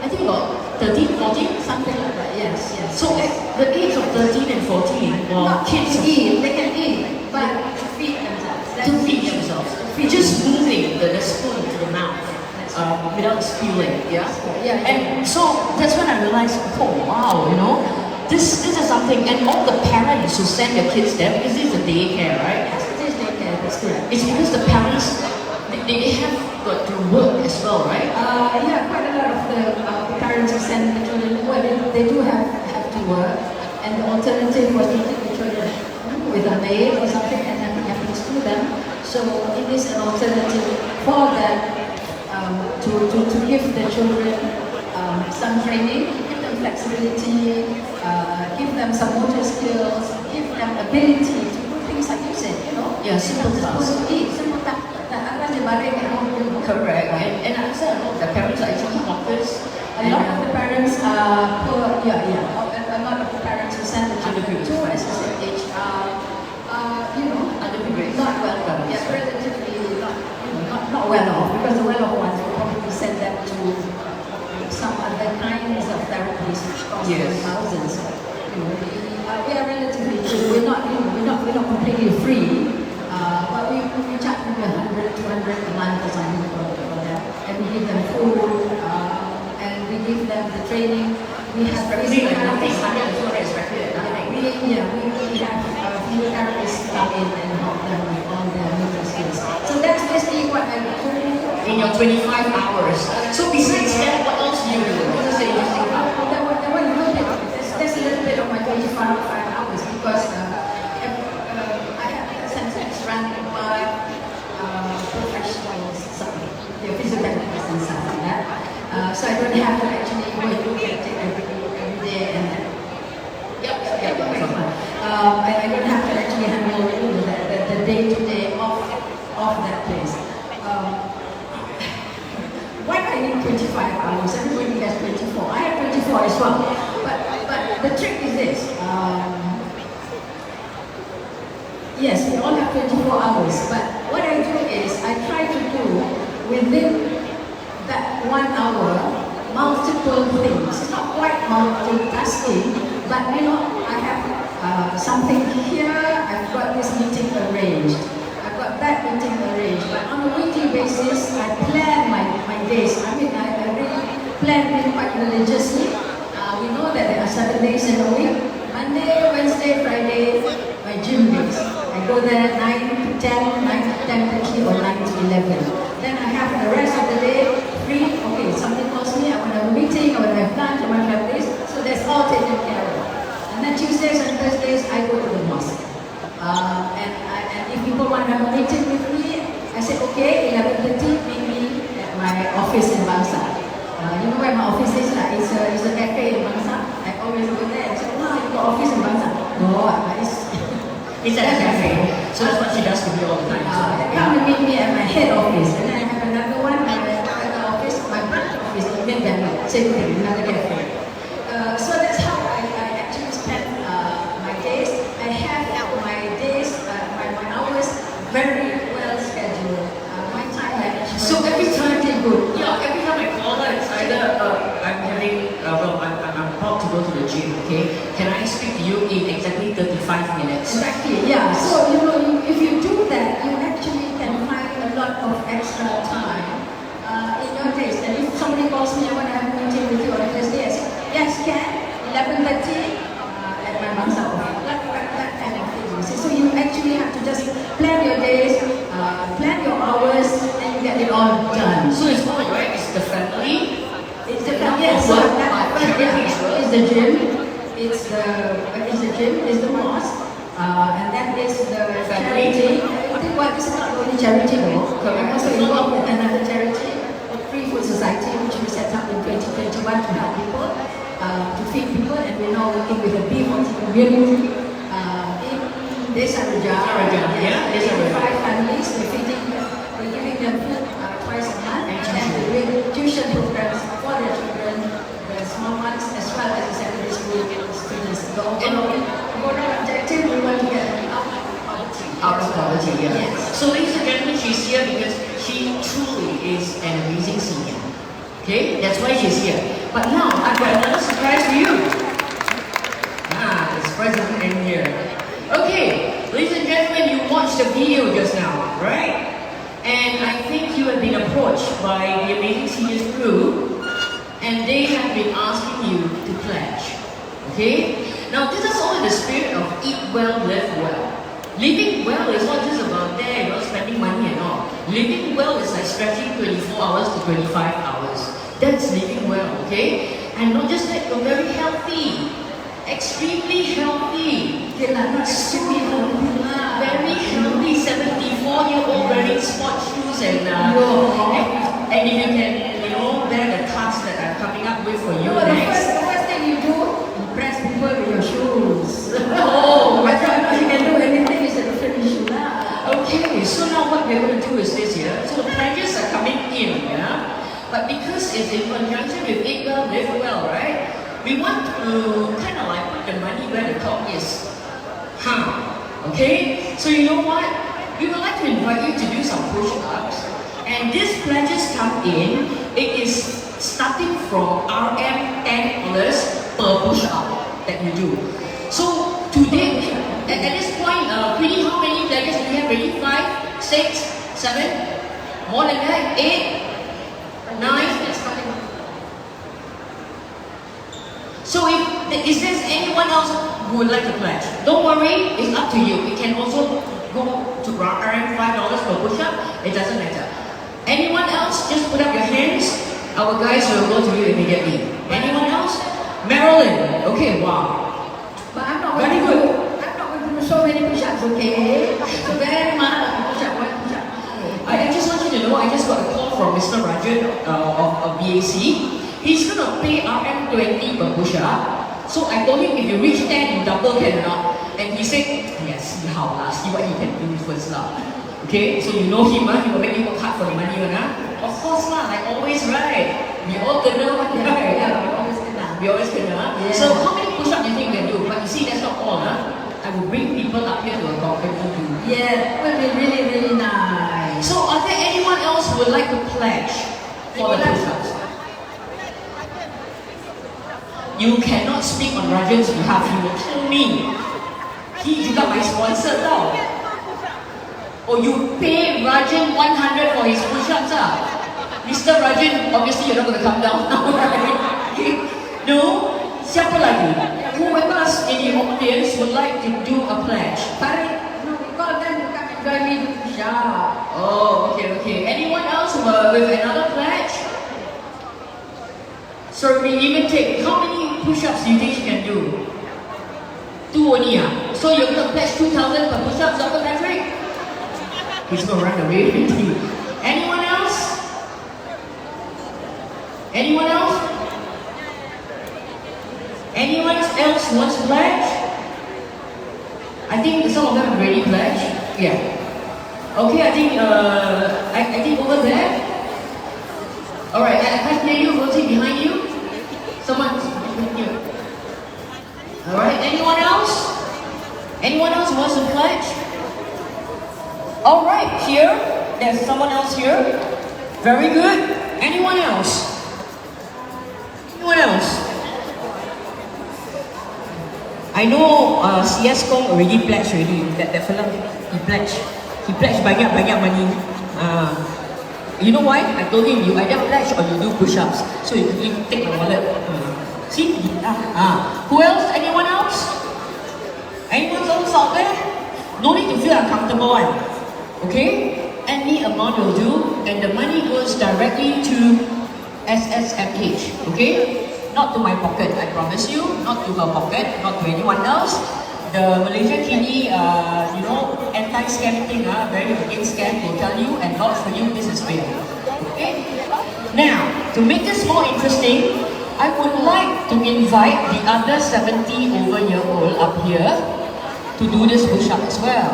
I think about 13, 14? Something like that, yes, yes. So at the age of 13 and 14, well, Not kids to eat, they can eat, but to feed themselves. to feed themselves. Just moving the spoon to the mouth without spilling, yeah? Yeah, yeah. And so that's when I realized, oh wow, you know, this is something, and all the parents who send their kids there, because this is a daycare, right? This daycare, that's correct. It's because the parents, they have got to work as well, right? Yeah, quite a lot of the parents who send the children, well, they do have to work, and the alternative was to take the children with a maid or something, and then we have to school them. So it is an alternative for them to give the children some training, give them flexibility, give them some motor skills, give them ability to do things like you said, you know. Yeah, simple tasks. Simple tasks. Correct. And I understand a lot of the parents are actually hawkers. A lot of the parents are poor, a lot of the parents who send the children to SSMH are, you know, not well off. Yeah, relatively not well off, because the well off ones will probably send them to some other kinds of therapies which cost them thousands. You know, we are relatively cheap. We're not completely free. But we charge maybe 100, 200 a month or something for them. And we give them food, and we give them the training. We have Nothing, 100 and 200 is nothing. we have hours. So besides that, what else do you do? What is the interesting part? There's a little bit of my 25 hours because I have sometimes surrounded by professionals, they're physiotherapists and stuff like that. So I don't have to actually go and look at it every day and Yep. I don't have to actually handle the day-to-day of that place. Why do I need 25 hours? Everybody has 24. I have 24 as well. But the trick is this. Yes, we all have 24 hours. But what I do is I try to do within that 1 hour multiple things. It's not quite multitasking, but you know, I have something here. I've got this meeting arranged. I've got that meeting arranged. But on a weekly basis, I plan my days. I mean, I really plan it quite religiously. We know that there are 7 days in a week. Monday, Wednesday, Friday, my gym days. I go there 9 to 10, 9 to 10:30 or 9 to 11. Then I have the rest of the day free. Okay, somebody calls me, I want to have a meeting, I want to have lunch, I want to have this. So that's all taken care of. And then Tuesdays and Thursdays, I go to the mosque. And if people want to have a meeting with me, I say, okay, 11:30, meet me at my office in Bangsa. You know where my office is? It's a cafe in Bangsa. I always go there and say, wow, you got office in Bangsa? No, It's at a cafe. So that's what she does to me all the time. they come and meet me at my head office. And then I have another one at my office, my branch office in Midland, same thing, another cafe. So that's how I actually spend my days. I have my days, my hours very well scheduled. My time management. So every time is good. Yeah, every time I call her, it's either I'm having, I'm about to go to the gym, okay? Can I speak to you in exactly 35 minutes? Exactly, yeah. So, you know, if you do that, you actually can find a lot of extra time in your days. And if somebody calls me, I want to have a meeting with you on Thursday, I say, yes, can, 11:30 at my Bangsa office. That kind of thing. So you actually have to just plan your days, plan your hours, and you get it all done. So it's all right, it's the family. It's the yes, so it's the gym, it's the gym, it's the mosque, and that is the charity. Well, this is not only charity though. I'm also involved with another charity, Free Food Society, which we set up in 2021 to help people, to feed people, and we're now working with the Beef community in Desa Raja. Yeah, Desa Raja. 5 families, we're giving them food twice a month, and then we're doing tuition programs for their children, the small ones, as well as the secondary school students. The overall objective, we want to get them out of poverty. Out of poverty, yeah. Yes. So ladies and gentlemen, she's here because she truly is an amazing senior. Okay, that's why she's here. But now, I've got another surprise for you. The surprise doesn't end here. Okay, ladies and gentlemen, you watched the video just now, right? And I think you have been approached by the Amazing Seniors crew, and they have been asking you to pledge. Okay? Now, this is all in the spirit of eat well, live well. Living well is not just about there, spending money and all. Living well is like stretching 24 hours to 25 hours. That's living well, okay? And not just that, you're very healthy. Extremely healthy. Not extremely healthy. Very healthy, 74-year-old wearing sports shoes and if you can, bear the task that I'm coming up with for you next. The first thing you do, impress people with your shoes. Oh, I don't know if you can do anything, it's a different issue. Okay, so now what we're going to do is this here. So the pledges are coming in, yeah? But because it's in conjunction with Eat Well, Live Well, right? We want to kind of like put the money where the top is. Okay? So you know what? We would like to invite you to do some push-ups. And these pledges come in, it is starting from RM $10 per push-up that you do. So today, at this point, Queenie, how many pledges do you have ready? 5, 6, 7? More than that? 8, 9? So is there anyone else who would like to pledge? Don't worry, it's up to you. It can also go to RM $5 per push-up. It doesn't matter. Anyone else? Just put up your hands. Our guys will go to you immediately. Anyone else? Marilyn. Okay, wow. But I'm not Very going good. to, I'm not going to do so many push-ups, okay? So very much push-up, one push-up. I just want you to know, I just got a call from Mr. Rajan of BAC. He's going to pay RM20 per push-up. So I told him, if you reach 10, you double, can or not? And he said, yes, see how lah, see what he can do first lah. Okay, so you know him, he will make you work hard for the money, Of course lah, like always, right? We all kena, right? Yeah, we always kena. We always kena. Yeah. So how many push-ups do you think you can do? But you see, that's not all, I will bring people up here to a cockpit to do. Yeah, it will be really, really nice. So are there anyone else who would like to pledge for the push-ups? You cannot speak on Rajan's behalf, he will kill me. He juga my sponsor tau. Oh, you pay Rajan 100 for his push-ups Mr. Rajan, obviously you're not going to come down now, right? No? Siapa lagi? Who of us in the audience would like to do a pledge? Tarik, no, call them to come and join me to push-up. Oh, okay. Anyone else with another pledge? So we even take, how many push-ups do you think you can do? 2 only So you're going to pledge 2,000 per push-up, Dr. Patrick? He's going to run away with you. Anyone else? Anyone else? Anyone else wants to pledge? I think some of them have already pledged. Yeah. Okay, I think over there. Alright, I can't hear you, Rosie, behind you. Someone behind you. Alright, anyone else? Anyone else who wants to pledge? Alright, here. There's someone else here. Very good. Anyone else? Anyone else? I know CS Kong already pledged already. That fella, he pledged. He pledged banyak money. You know why? I told him, you either pledge or you do push-ups. So you can take my wallet. See? Who else? Anyone else? Anyone else out there? No need to feel uncomfortable Okay? Any amount will do, and the money goes directly to SSMH. Okay? Not to my pocket, I promise you. Not to her pocket, not to anyone else. The Malaysia Kini, anti-scam thing, very against scam, will tell you, and not for you, this is fair. Okay? Now, to make this more interesting, I would like to invite the other 70-over-year-old up here to do this push-up as well.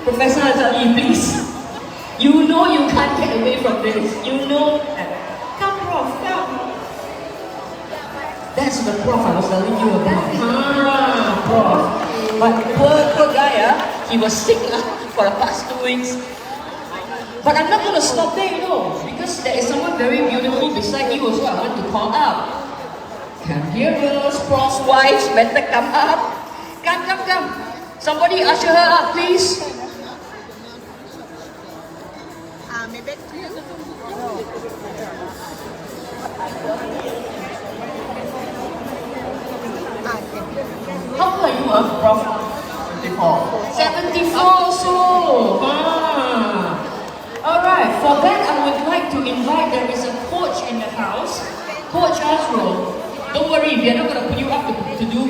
Professor Azali, please. You know you can't get away from this. You know that. Come, Prof, come. That's the Prof I was telling you about. Prof. But poor guy, he was sick for the past 2 weeks. But I'm not going to stop there, because there is someone very beautiful beside you also I want to call up. Come here, girls, Prof's wives, better come up. Come. Somebody usher her up, please. How old are you, Prof? 74. 74 also. Alright, for that I would like to invite, there is a coach in the house, Coach Azro. Don't worry, we are not going to put you up to do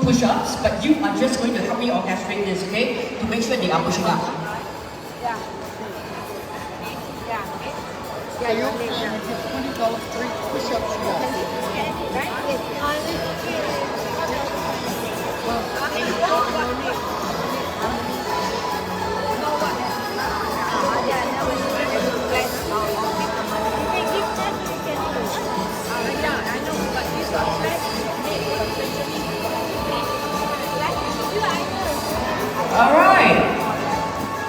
push-ups, but you are just going to help me orchestrate this, okay? To make sure they are pushing up. Yeah, you $20 free push-ups. Alright.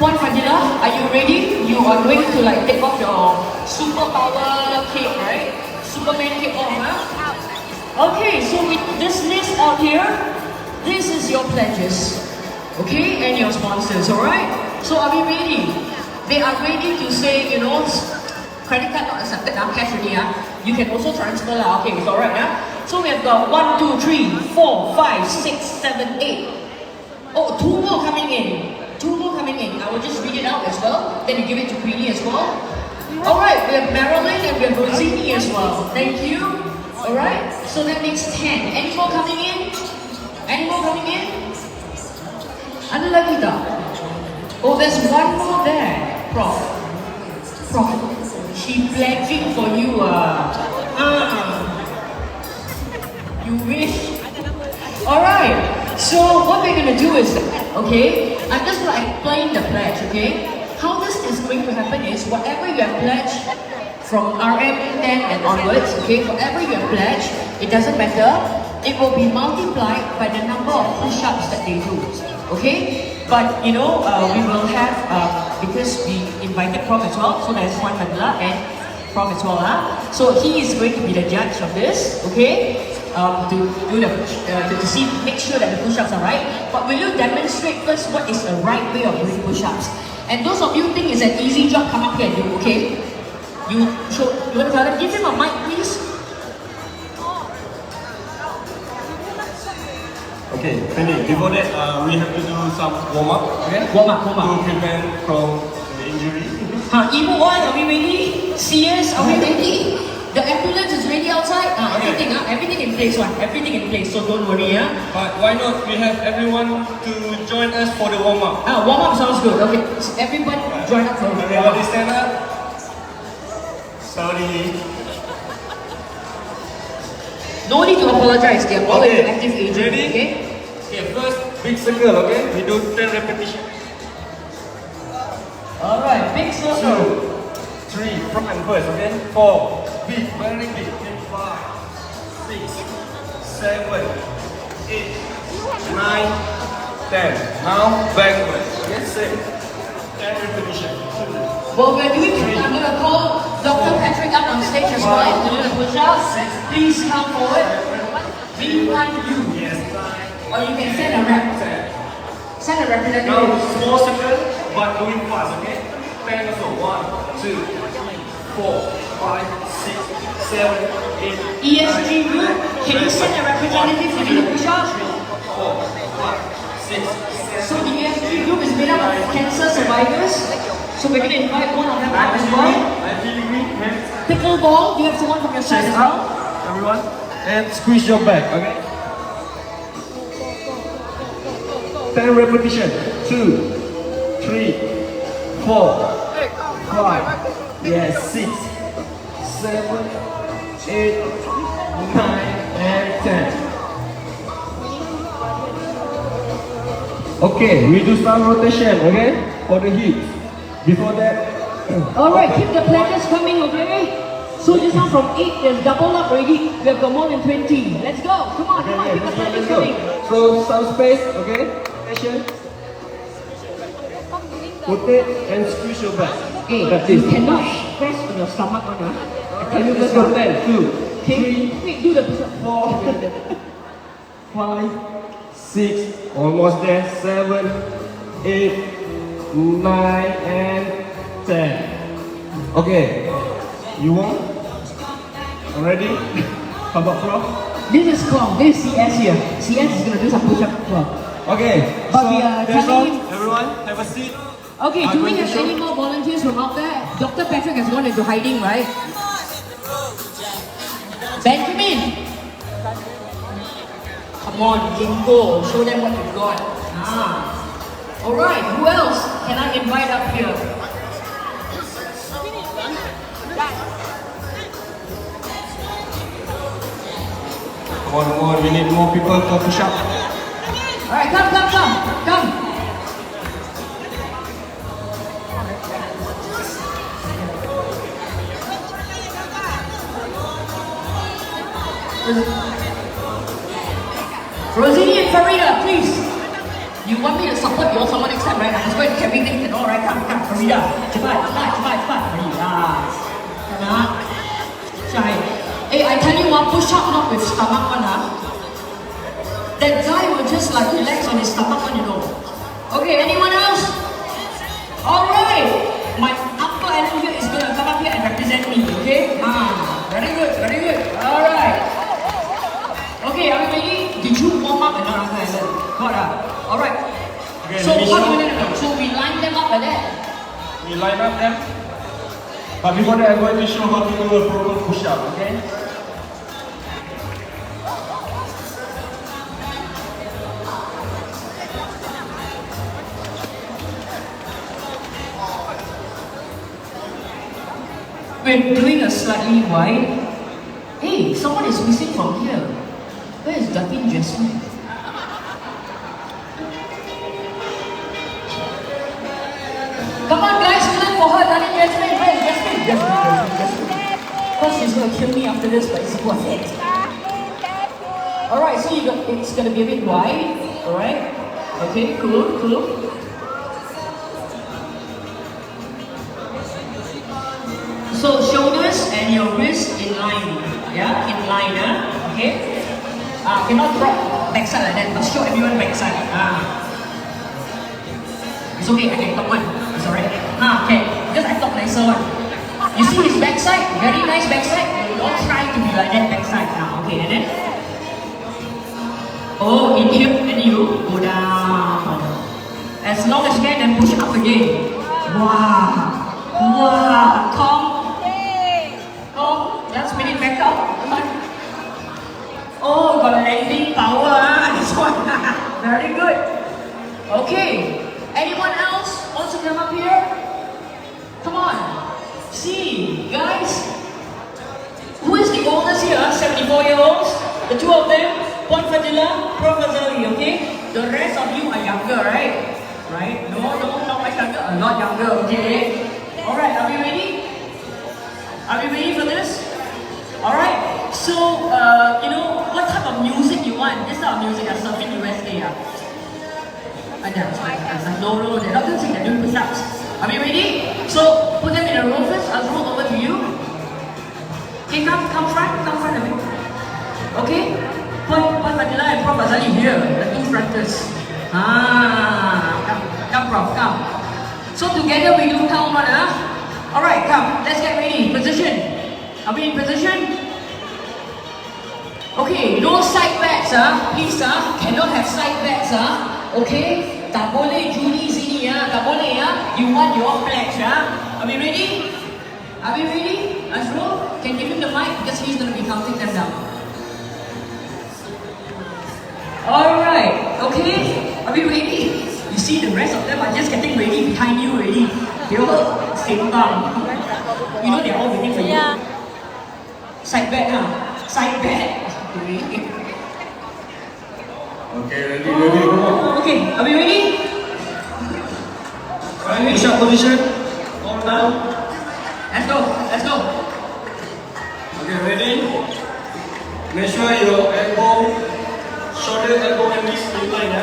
Puan Fadila, are you ready? You are going to take off your superpower cape, right? Superman cape off, Okay, so with this list out here, this is your pledges. Okay, and your sponsors, alright? So are we ready? They are ready to say, credit card not accepted, cash ready, You can also transfer, okay, it's alright, So we have got 1, 2, 3, 4, 5, 6, 7, 8. Oh, 2 more coming in. 2 more coming in. I will just read it out as well. Then you give it to Queenie as well. Alright, we have Marilyn and we have Rosini as well. Thank you. Alright, so that makes 10. Any more coming in? Any more coming in? Ada lagi tak? Oh, there's one more there. Prof. She pledging for you. You wish. Alright, so what we're gonna do is, okay, I'm just gonna explain the pledge, okay? How this is going to happen is, whatever you have pledged from RM10 and onwards, okay, whatever you have pledged, it doesn't matter, it will be multiplied by the number of push-ups that they do, okay? But, you know, we will have, because we invited Prof as well, so there's Juan Mandela and Prof as well, so he is going to be the judge of this, okay? To do the make sure that the push-ups are right. But will you demonstrate first what is the right way of doing push-ups? And those of you think it's an easy job, come up here and do, okay? You want to tell them, give him a mic, please. Okay, Penny, before that, we have to do some warm-up, okay? Warm-up. To prevent from the injury. Ibu Wan, are we ready? CS, are we ready? The ambulance is ready outside. Everything in place, everything in place. So don't worry, But why not we have everyone to join us for the warm-up? Warm-up sounds good. Okay, so everyone join up for the Everybody stand up. Sorry. No need to apologize. They are all Okay. active agents. Ready? Okay. Okay, first big circle. Okay, we do 10 repetitions. All right, big circle. 2, 3, front and first. Okay, 4. Big, very big. 5, 6, 7, 8, 9, 10. Now backwards. Yes, same. 10 repetitions. Well, we're doing it. I'm going to call Dr. Patrick up on stage as well to do the push-ups. Please come forward. Behind you. Yes. Or you can send a rep. Send a representative. Now small circle, but going fast. Okay. 10 also. 1, 2, 3, 4, 5, 6, 7, 8. ESG group, can you send a representative to do the push-ups? 4, 5, 6, 7. So the ESG group is made up of cancer survivors. So we're going to invite one of them out as well. I'm feeling weak, hands. Pickleball, do you have someone from your side as well? Everyone, and squeeze your back, okay? 10 repetition. 2, 3, 4, 5, yes, 6, 7, 8, 9, and 10. Okay, we do some rotation, okay? For the hips. Before that, Alright, keep the pledges coming, okay? So just now from 8, there's double up already. We have got more than 20. Let's go. Come on, keep the pledges coming. So some space, okay? Rotation. Rotate and squeeze your back. Okay, you cannot press on your stomach on I tell you Let's first go. one. 10, 2, 3, Wait, do the push-up. 4, 5, 6, almost there, 7, 8, 9, and 10. Okay, you want? Ready? How about Prof? This is Kong, this is CS here. CS is going to do some push-up as well. Okay, But so we are that's telling all. him- Everyone, have a seat. Okay, I'm do we going to have show- any more volunteers from out there? Dr. Patrick has gone into hiding, right? Benjamin! Come on, Jingo, show them what you've got. Alright, who else can I invite up here? Come on, we need more people to push up. Alright, come. Rosini and Farida, please. You want me to support you also next time, right? I'm just going to carry things and all, right? Come, Farida. Cepat. Farida. Come. Shy. Hey, I tell you what, push up not with stomach one, That guy will just like relax on his stomach one, you know. Okay, anyone else? Alright. My uncle Alan here is going to come up here and represent me, okay? Very good. Alright. Okay, are we ready? Did you warm up and not Uncle Alan? Got Alright. Okay, So let me what show. do we do? So we line them up like that. We line up them. But before that, I'm going to show how to do a proper push-up, okay? We're doing a slightly wide. Hey, someone is missing from here. Where is Datin Jasmine? Come on guys, clap for her, Datin Jasmine. Where is Jasmine? Jasmine. Of course she's gonna kill me after this, but it's worth it. Alright, so it's gonna be a bit wide. Alright? Okay, cool. So shoulders and your wrist in line, yeah, in line, okay. Cannot drop backside like that. Must show everyone backside. It's okay. I can talk one. It's alright. Okay. Because I talk nicer one. You see his backside, very nice backside. We all try to be like that backside. Okay, and then. Oh, inhale and you go down. As long as you can, then push up again. Wow. Tom. Let's spin it back up. Oh, got landing power. This one. Very good. Okay. Anyone else wants to come up here? Come on. See, guys. Who is the oldest here? 74-year-olds. The two of them. Puan Fadila, Prof. Azali, okay? The rest of you are younger, right? Right? No, not much younger. A lot younger, okay? Alright, are we ready? Are we ready for this? Alright, so, you know, what type of music you want? This type of music is Surfing USA. No, they're not going to sing, they're doing push-ups. Are we ready? So, put them in a row first. I'll roll over to you. Okay, come front a bit. Okay? Puan Fadila and Prof. Azali here, the two fronters. Come Prof, come. So together we do count one, Alright, come, let's get ready. Position. Are we in position? Okay, no side backs, please, cannot have side backs, okay? Tak boleh Julie sini, tak boleh, You want your flex, Are we ready? Are we ready? Azrul, can give him the mic because he's going to be counting them down. Alright, okay, are we ready? You see the rest of them are just getting ready behind you already. They all sitting down. You know they're all waiting for you. Side bet, Side bet. Okay, ready, come on. Okay, are we ready? Push-up position. All down. Let's go. Okay, ready? Make sure your elbow, shoulder, elbow, and wrist in line,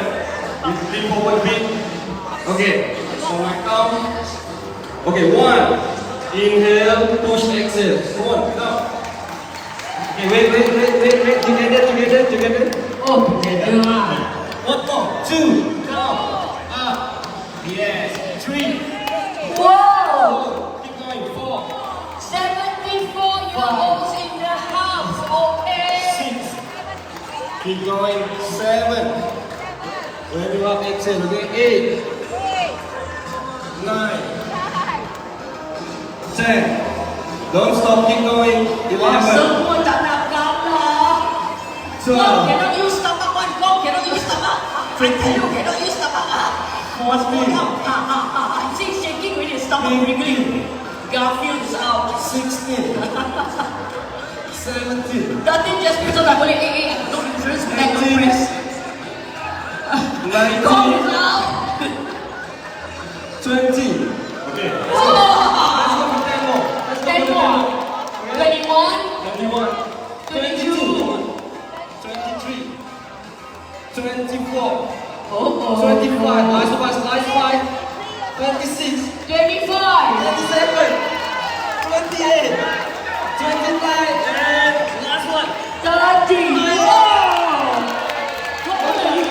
You lean forward a bit. Okay, so my arm. Okay, 1. Inhale, push, exhale. Come on, now. Okay, wait. Together. Oh, together. 1 more. 2. Down. Up. Yes. 3. Whoa! Keep going. 4. 74-year-olds in the house, okay? 6. Keep going. 7. When you up, exhale. Okay. 8. 9. 10. Don't stop. Keep going. 11. Semua tak nak kalah. 12. Cannot use stomach one. Go, cannot use stomach. I tell you, cannot use stomach. 14. See, shaking with his stomach wriggling. Garfield is out. 16. 17. Datin just because tak boleh no interest, back no press. 19. Go out. 20. Okay. Let's go for 10 more. 10 more. 21. 21. 22. 23. 24. Oh. 25. Last 5. 26. 25. 27. 28. 29. And last one. 30. Wow. How old are you?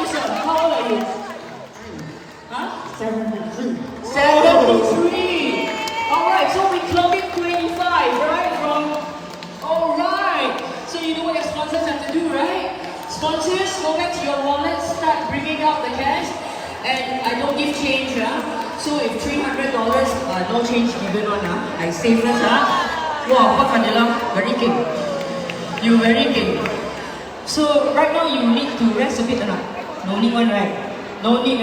Sir? How old are you? Huh? 73. Alright, so we clubbing 25, right? Alright. So you know what your sponsors have to do, right? Sponsors, go back to your wallet, start bringing out the cash. And I don't give change, so if $300, no change given on, I save first, Wow, Pak Fadila, very king. You very king. So right now you need to rest a bit, or not? No need one, right? No need,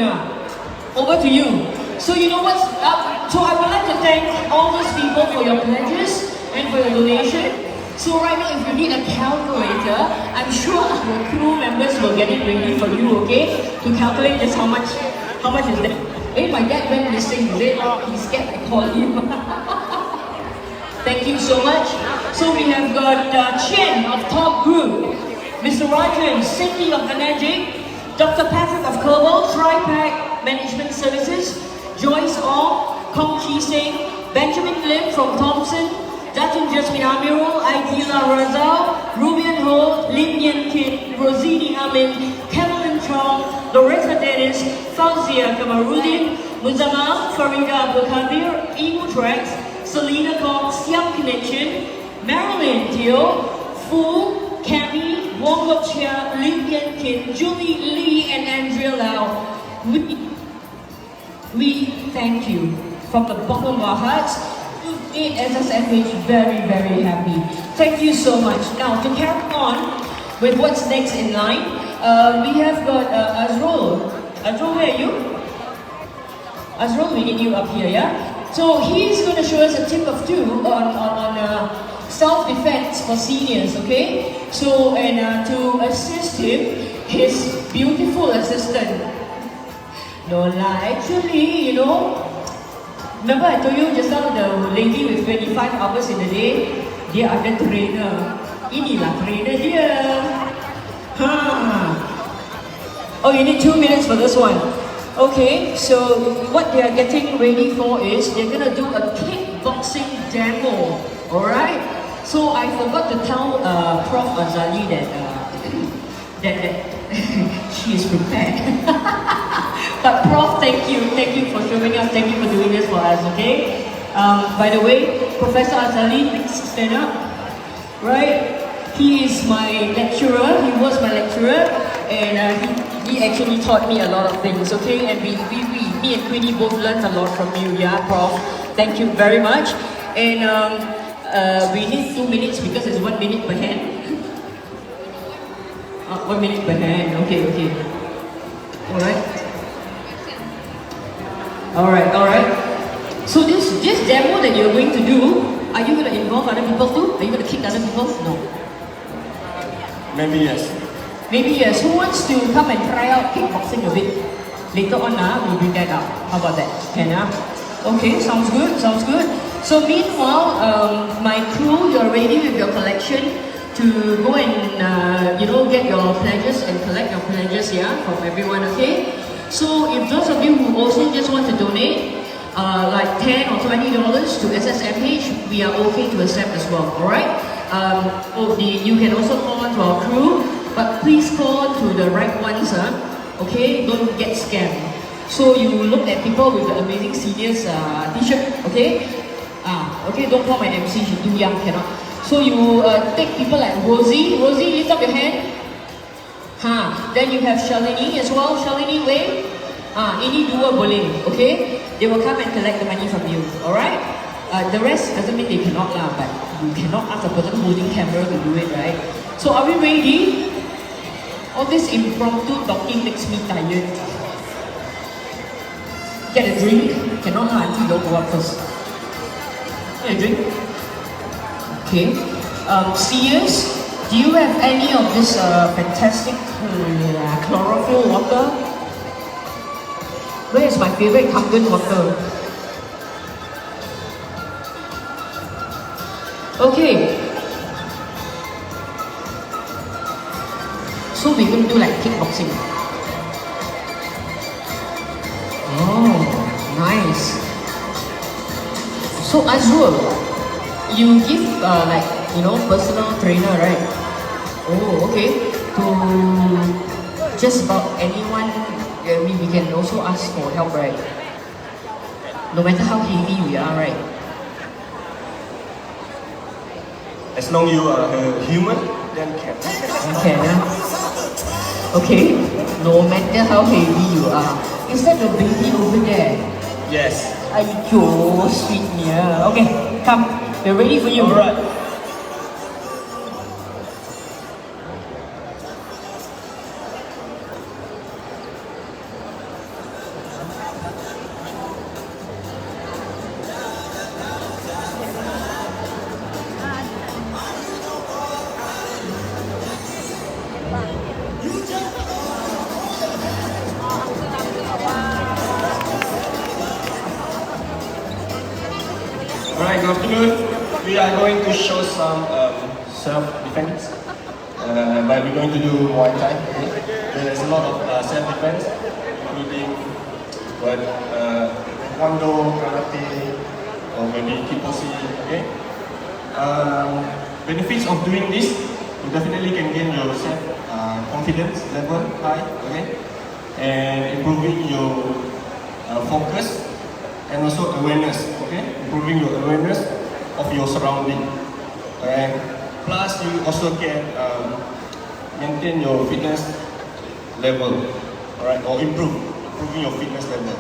Over to you. So you know what's up? So I would like to thank all those people for your pledges and for your donation. So right now, if you need a calculator, I'm sure our crew members will get it ready for you, okay? To calculate just how much is that? Hey, my dad went missing, is it? He's scared I call him. Thank you so much. So we have got Chen of Top Group, Mr. Rajan, Cindy of Energic, Dr. Patrick of Kerbal, Tripack Management Services, Joyce Ong, Kong Chi Seng, Benjamin Lim from Thompson, Datun Jasmine Amirul, Aidila Razal, Rubian Ho, Lim Yen Kin, Rosini Amin, Kevin Chong, Loretta Dennis, Fauzia Kamarudin, Muzamal, Farida Abdul Kadir, Emu Trax, Selena Cox, Siam Connection, Marilyn Teo, Fu, Cami, Wong Lok Chia, Lim Yen Kin, Julie Lee, and Andrea Lau. We thank you from the bottom of our hearts. Made SSMH very, very happy. Thank you so much. Now, to carry on with what's next in line, we have got Azrul. Azrul, where are you? Azrul, we need you up here, yeah? So he's going to show us a tip of two on self-defense for seniors, okay? So, and to assist him, his beautiful assistant. No, actually, you know, remember I told you just now the lady with 25 hours in a day, dia ada trainer. Inilah trainer dia. Oh, you need 2 minutes for this one. Okay, so what they are getting ready for is they're gonna do a kickboxing demo. Alright? So I forgot to tell Prof. Azali that she is prepared. But Prof, thank you for showing up, thank you for doing this for us, okay? By the way, Professor Azali, please stand up. Right? He is my lecturer, he was my lecturer, and he actually taught me a lot of things, okay? And me and Queenie both learned a lot from you, yeah, Prof? Thank you very much. And we need 2 minutes because it's 1 minute per hand. 1 minute per hand, okay. Alright. So this demo that you're going to do, are you going to involve other people too? Are you going to kick other people? No. Maybe yes. Maybe yes. Who wants to come and try out kickboxing a bit? Later on, we'll bring that up. How about that? Can Okay, sounds good. So meanwhile, my crew, you're ready with your collection to go and get your pledges and collect your pledges, from everyone, okay? So if those of you who also just want to donate, like $10 or $20 to SSMH, we are okay to accept as well, alright? You can also call on to our crew, but please call to the right ones, okay? Don't get scammed. So you look at people with the Amazing Seniors t-shirt, okay? Okay, don't call my MC, she's too young, cannot. So you take people like Rosie, lift up your hand. Then you have Shalini as well, Shalini wave. Ini dua boleh, okay? They will come and collect the money from you, alright? The rest doesn't mean they cannot lah, but you cannot ask a person holding camera to do it, right? So are we ready? All this impromptu talking makes me tired. Get a drink? Cannot lah, until you go up first. Get a drink? Okay. Seniors, do you have any of this fantastic chlorophyll water? Where is my favorite Kangen water? Okay. So we're going to do like kickboxing. Oh, nice. So Azrul, you give personal trainer, right? Oh, okay. To just about anyone, we can also ask for help, right? No matter how heavy we are, right? As long as you are a human, then can. Okay, no matter how heavy you are. Is that your baby over there? Yes. Aiyo, sweetnya. Okay, come. We're ready for you. Alright. Alright, good afternoon. We are going to show some self-defense. But we're going to do Muay Thai. Okay? There's a lot of self-defense, including Taekwondo, Karate, or maybe Kickboxing. Okay? Benefits of doing this, you definitely can gain your self-confidence level high. Okay? And improving your focus and also awareness, okay? Improving your awareness of your surrounding. Alright. Plus, you also can maintain your fitness level, alright, or improving your fitness level.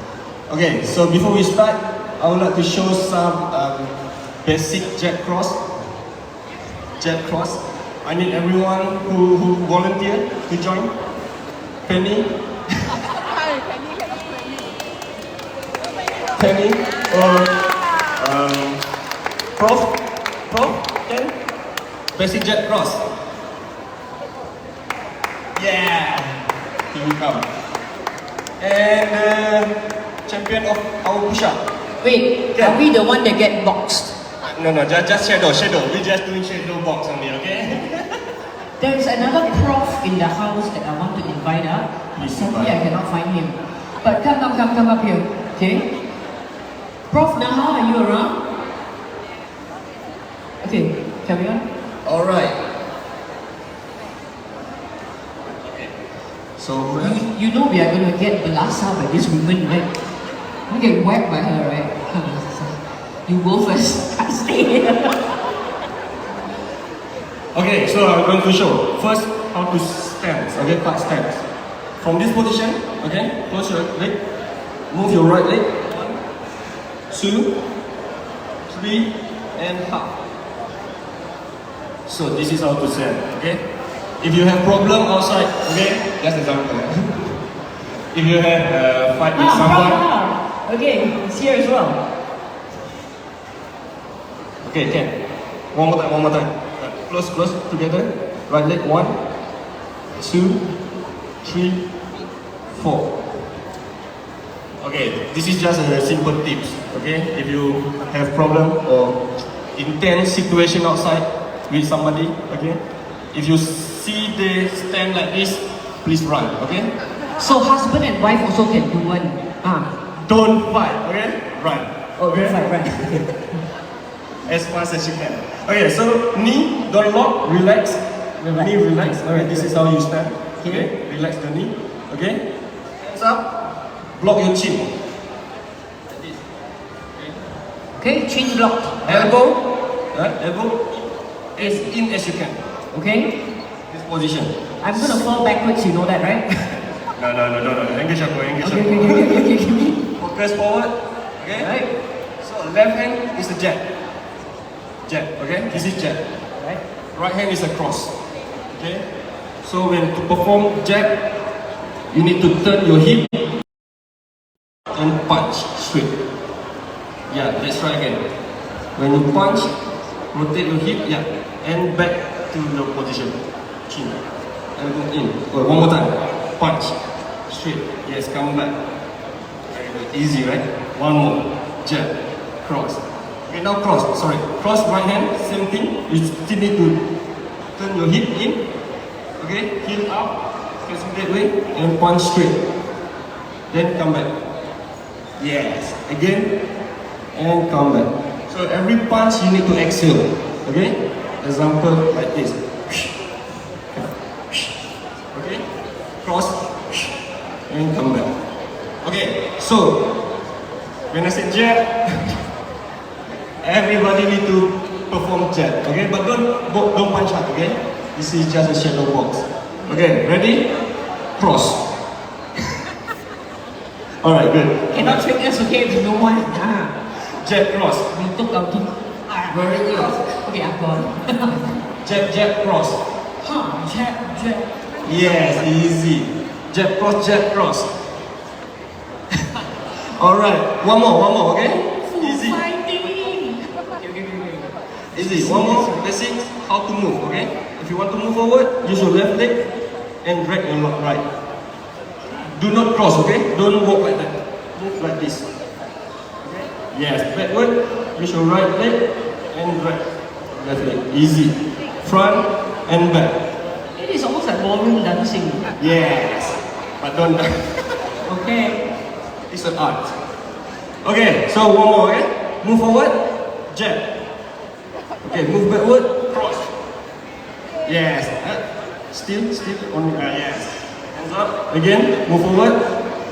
Okay, so before we start, I would like to show some basic jet cross. Jet cross. I need everyone who volunteer to join. Penny. Penny or Prof, Ken? Basic jet cross. Yeah, here we come. And champion of our push-up. Wait, are we the one that get boxed? No, just shadow. We just doing shadow box only, okay? There's another prof in the house that I want to invite up. Sadly, I cannot find him. But come up here, okay? Prof Naha, are you around? Okay, carry on. Alright. So, You know we are going to get balasa by this woman, right? We get whacked by her, right? You go first. I stay here. okay, so I'm going to show first how to stand. Okay, part stance. From this position, okay, close your leg, move your right leg. 2, 3, and half. So this is how to stand, okay? If you have problem outside, okay, just example. If you have fight with someone, okay, it's here as well. okay, can. One more time. Close together. Right leg, 1, 2, 3, 4. Okay, this is just a simple tips. Okay, if you have problem or intense situation outside with somebody, okay, if you see they stand like this, please run. Okay. So husband and wife also can do one. Don't fight. Okay, run. Okay, fine, right. As fast as you can. Okay, so knee don't lock, relax. Knee relax. Okay, this is how you stand. Okay, relax the knee. Okay, hands up. Block your chin. Like this. Okay, chin blocked. Elbow. Elbow as in as you can. Okay. This position. I'm gonna fall backwards. You know that, right? No. Engage up. Okay. Focus forward. Okay. Right. So left hand is the jab. Okay. This is jab. Right. Right hand is a cross. Okay. So when to perform jab, you need to turn your hip and punch straight. Yeah, let's try again. When you punch, rotate your hip, yeah, and back to your position. Chin. And go in. One more time. Punch. Straight. Yes, come back. Very good. Easy, right? One more. Jab. Cross. Okay, now cross. Sorry. Cross right hand. Same thing. You still need to turn your hip in. Okay, heel up. Facing that way. And punch straight. Then come back. Yes. Again. And come back. So every punch you need to exhale. Okay? Example like this. Okay? Cross. And come back. Okay, so when I say jab, everybody need to perform jab. Okay? But don't punch hard, okay? This is just a shadow box. Okay, ready? Cross. Alright, good. Cannot trick us, okay, if no one. Jab cross. We took out the... Very good. Okay, I'm gone. Jab, jab, cross. Jab, jab. Yes, easy. Jab cross, jab cross. Alright, one more, okay? Easy. Easy, one more. Let's see how to move, okay? If you want to move forward, use your left leg and drag your right. Do not cross, okay? Don't walk like that. Move like this. Okay? Yes, backward. Use your right leg and drag left leg. Easy. Front and back. It is almost like ballroom dancing. Yes, but don't. Okay. It's an art. Okay, so one more, okay? Move forward, jab. Okay, move backward, cross. Yes. Still, on, yes. Hands up. Again, move forward,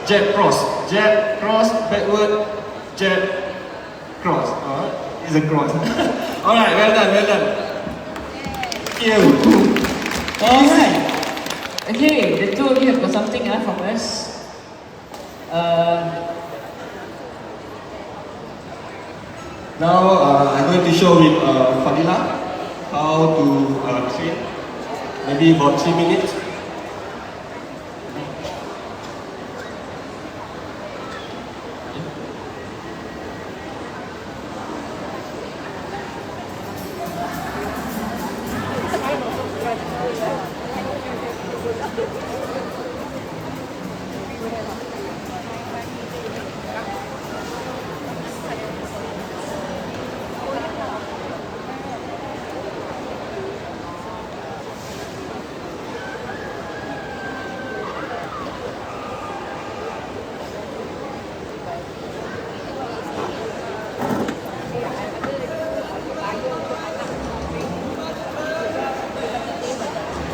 jab, cross, backward, jab, cross. It's a cross. Alright, well done. Thank you. Alright. Okay, the two of you have got something from us. Now I'm going to show with Fadila how to train. Maybe about 3 minutes.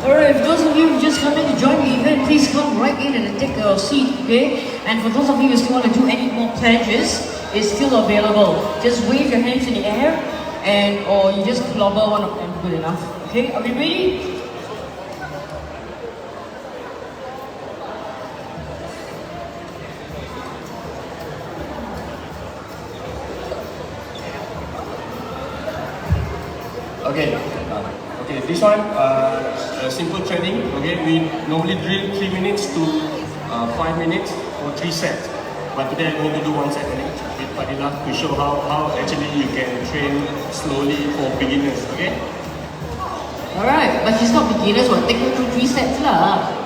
Alright, if those of you who just come in to join the event, please come right in and take a seat, okay? And for those of you who still want to do any more pledges, it's still available. Just wave your hands in the air, and or you just clobber one of them, good enough. Okay, are we ready? Okay, this one, a simple training. Okay, we normally drill 3 minutes to 5 minutes or 3 sets. But today I'm going to do 1 set only with Fadila to show how actually you can train slowly for beginners. Okay? Alright, but she's not beginners, we'll take her through 3 sets lah.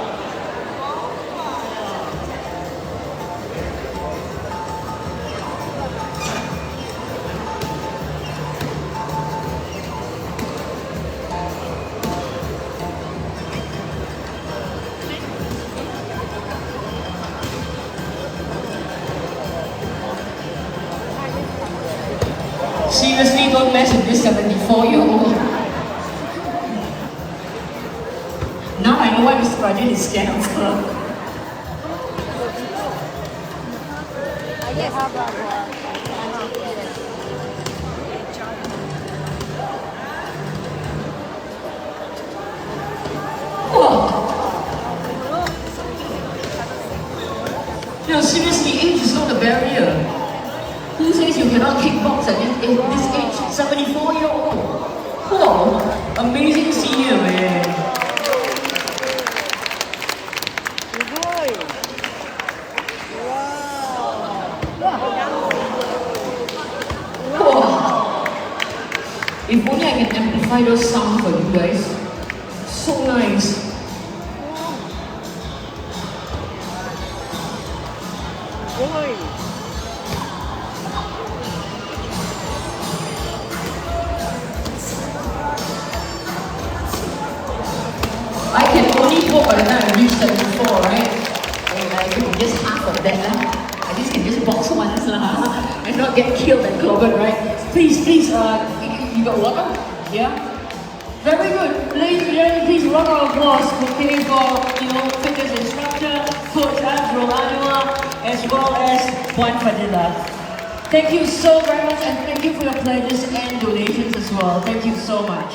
Seriously, don't mess with this 74-year-old. Now I know why Mr. Rajan is scared of her. No, seriously, age is not a barrier. Who says you cannot kickbox at this age? 74-year-old. Whoa, amazing senior, man. Whoa. If only I can amplify those sounds for you guys. So nice. I can only hope by the time I reach 74, right? And I can just half of that, I just can just box once and not get killed and clobbered, right? Please, you got water? Yeah? Very good. Ladies and gentlemen, please round of applause for fitness instructor, Coach Azrul Anwar, as well as Puan Fadila. Thank you so very much, and thank you for your pledges and donations as well. Thank you so much.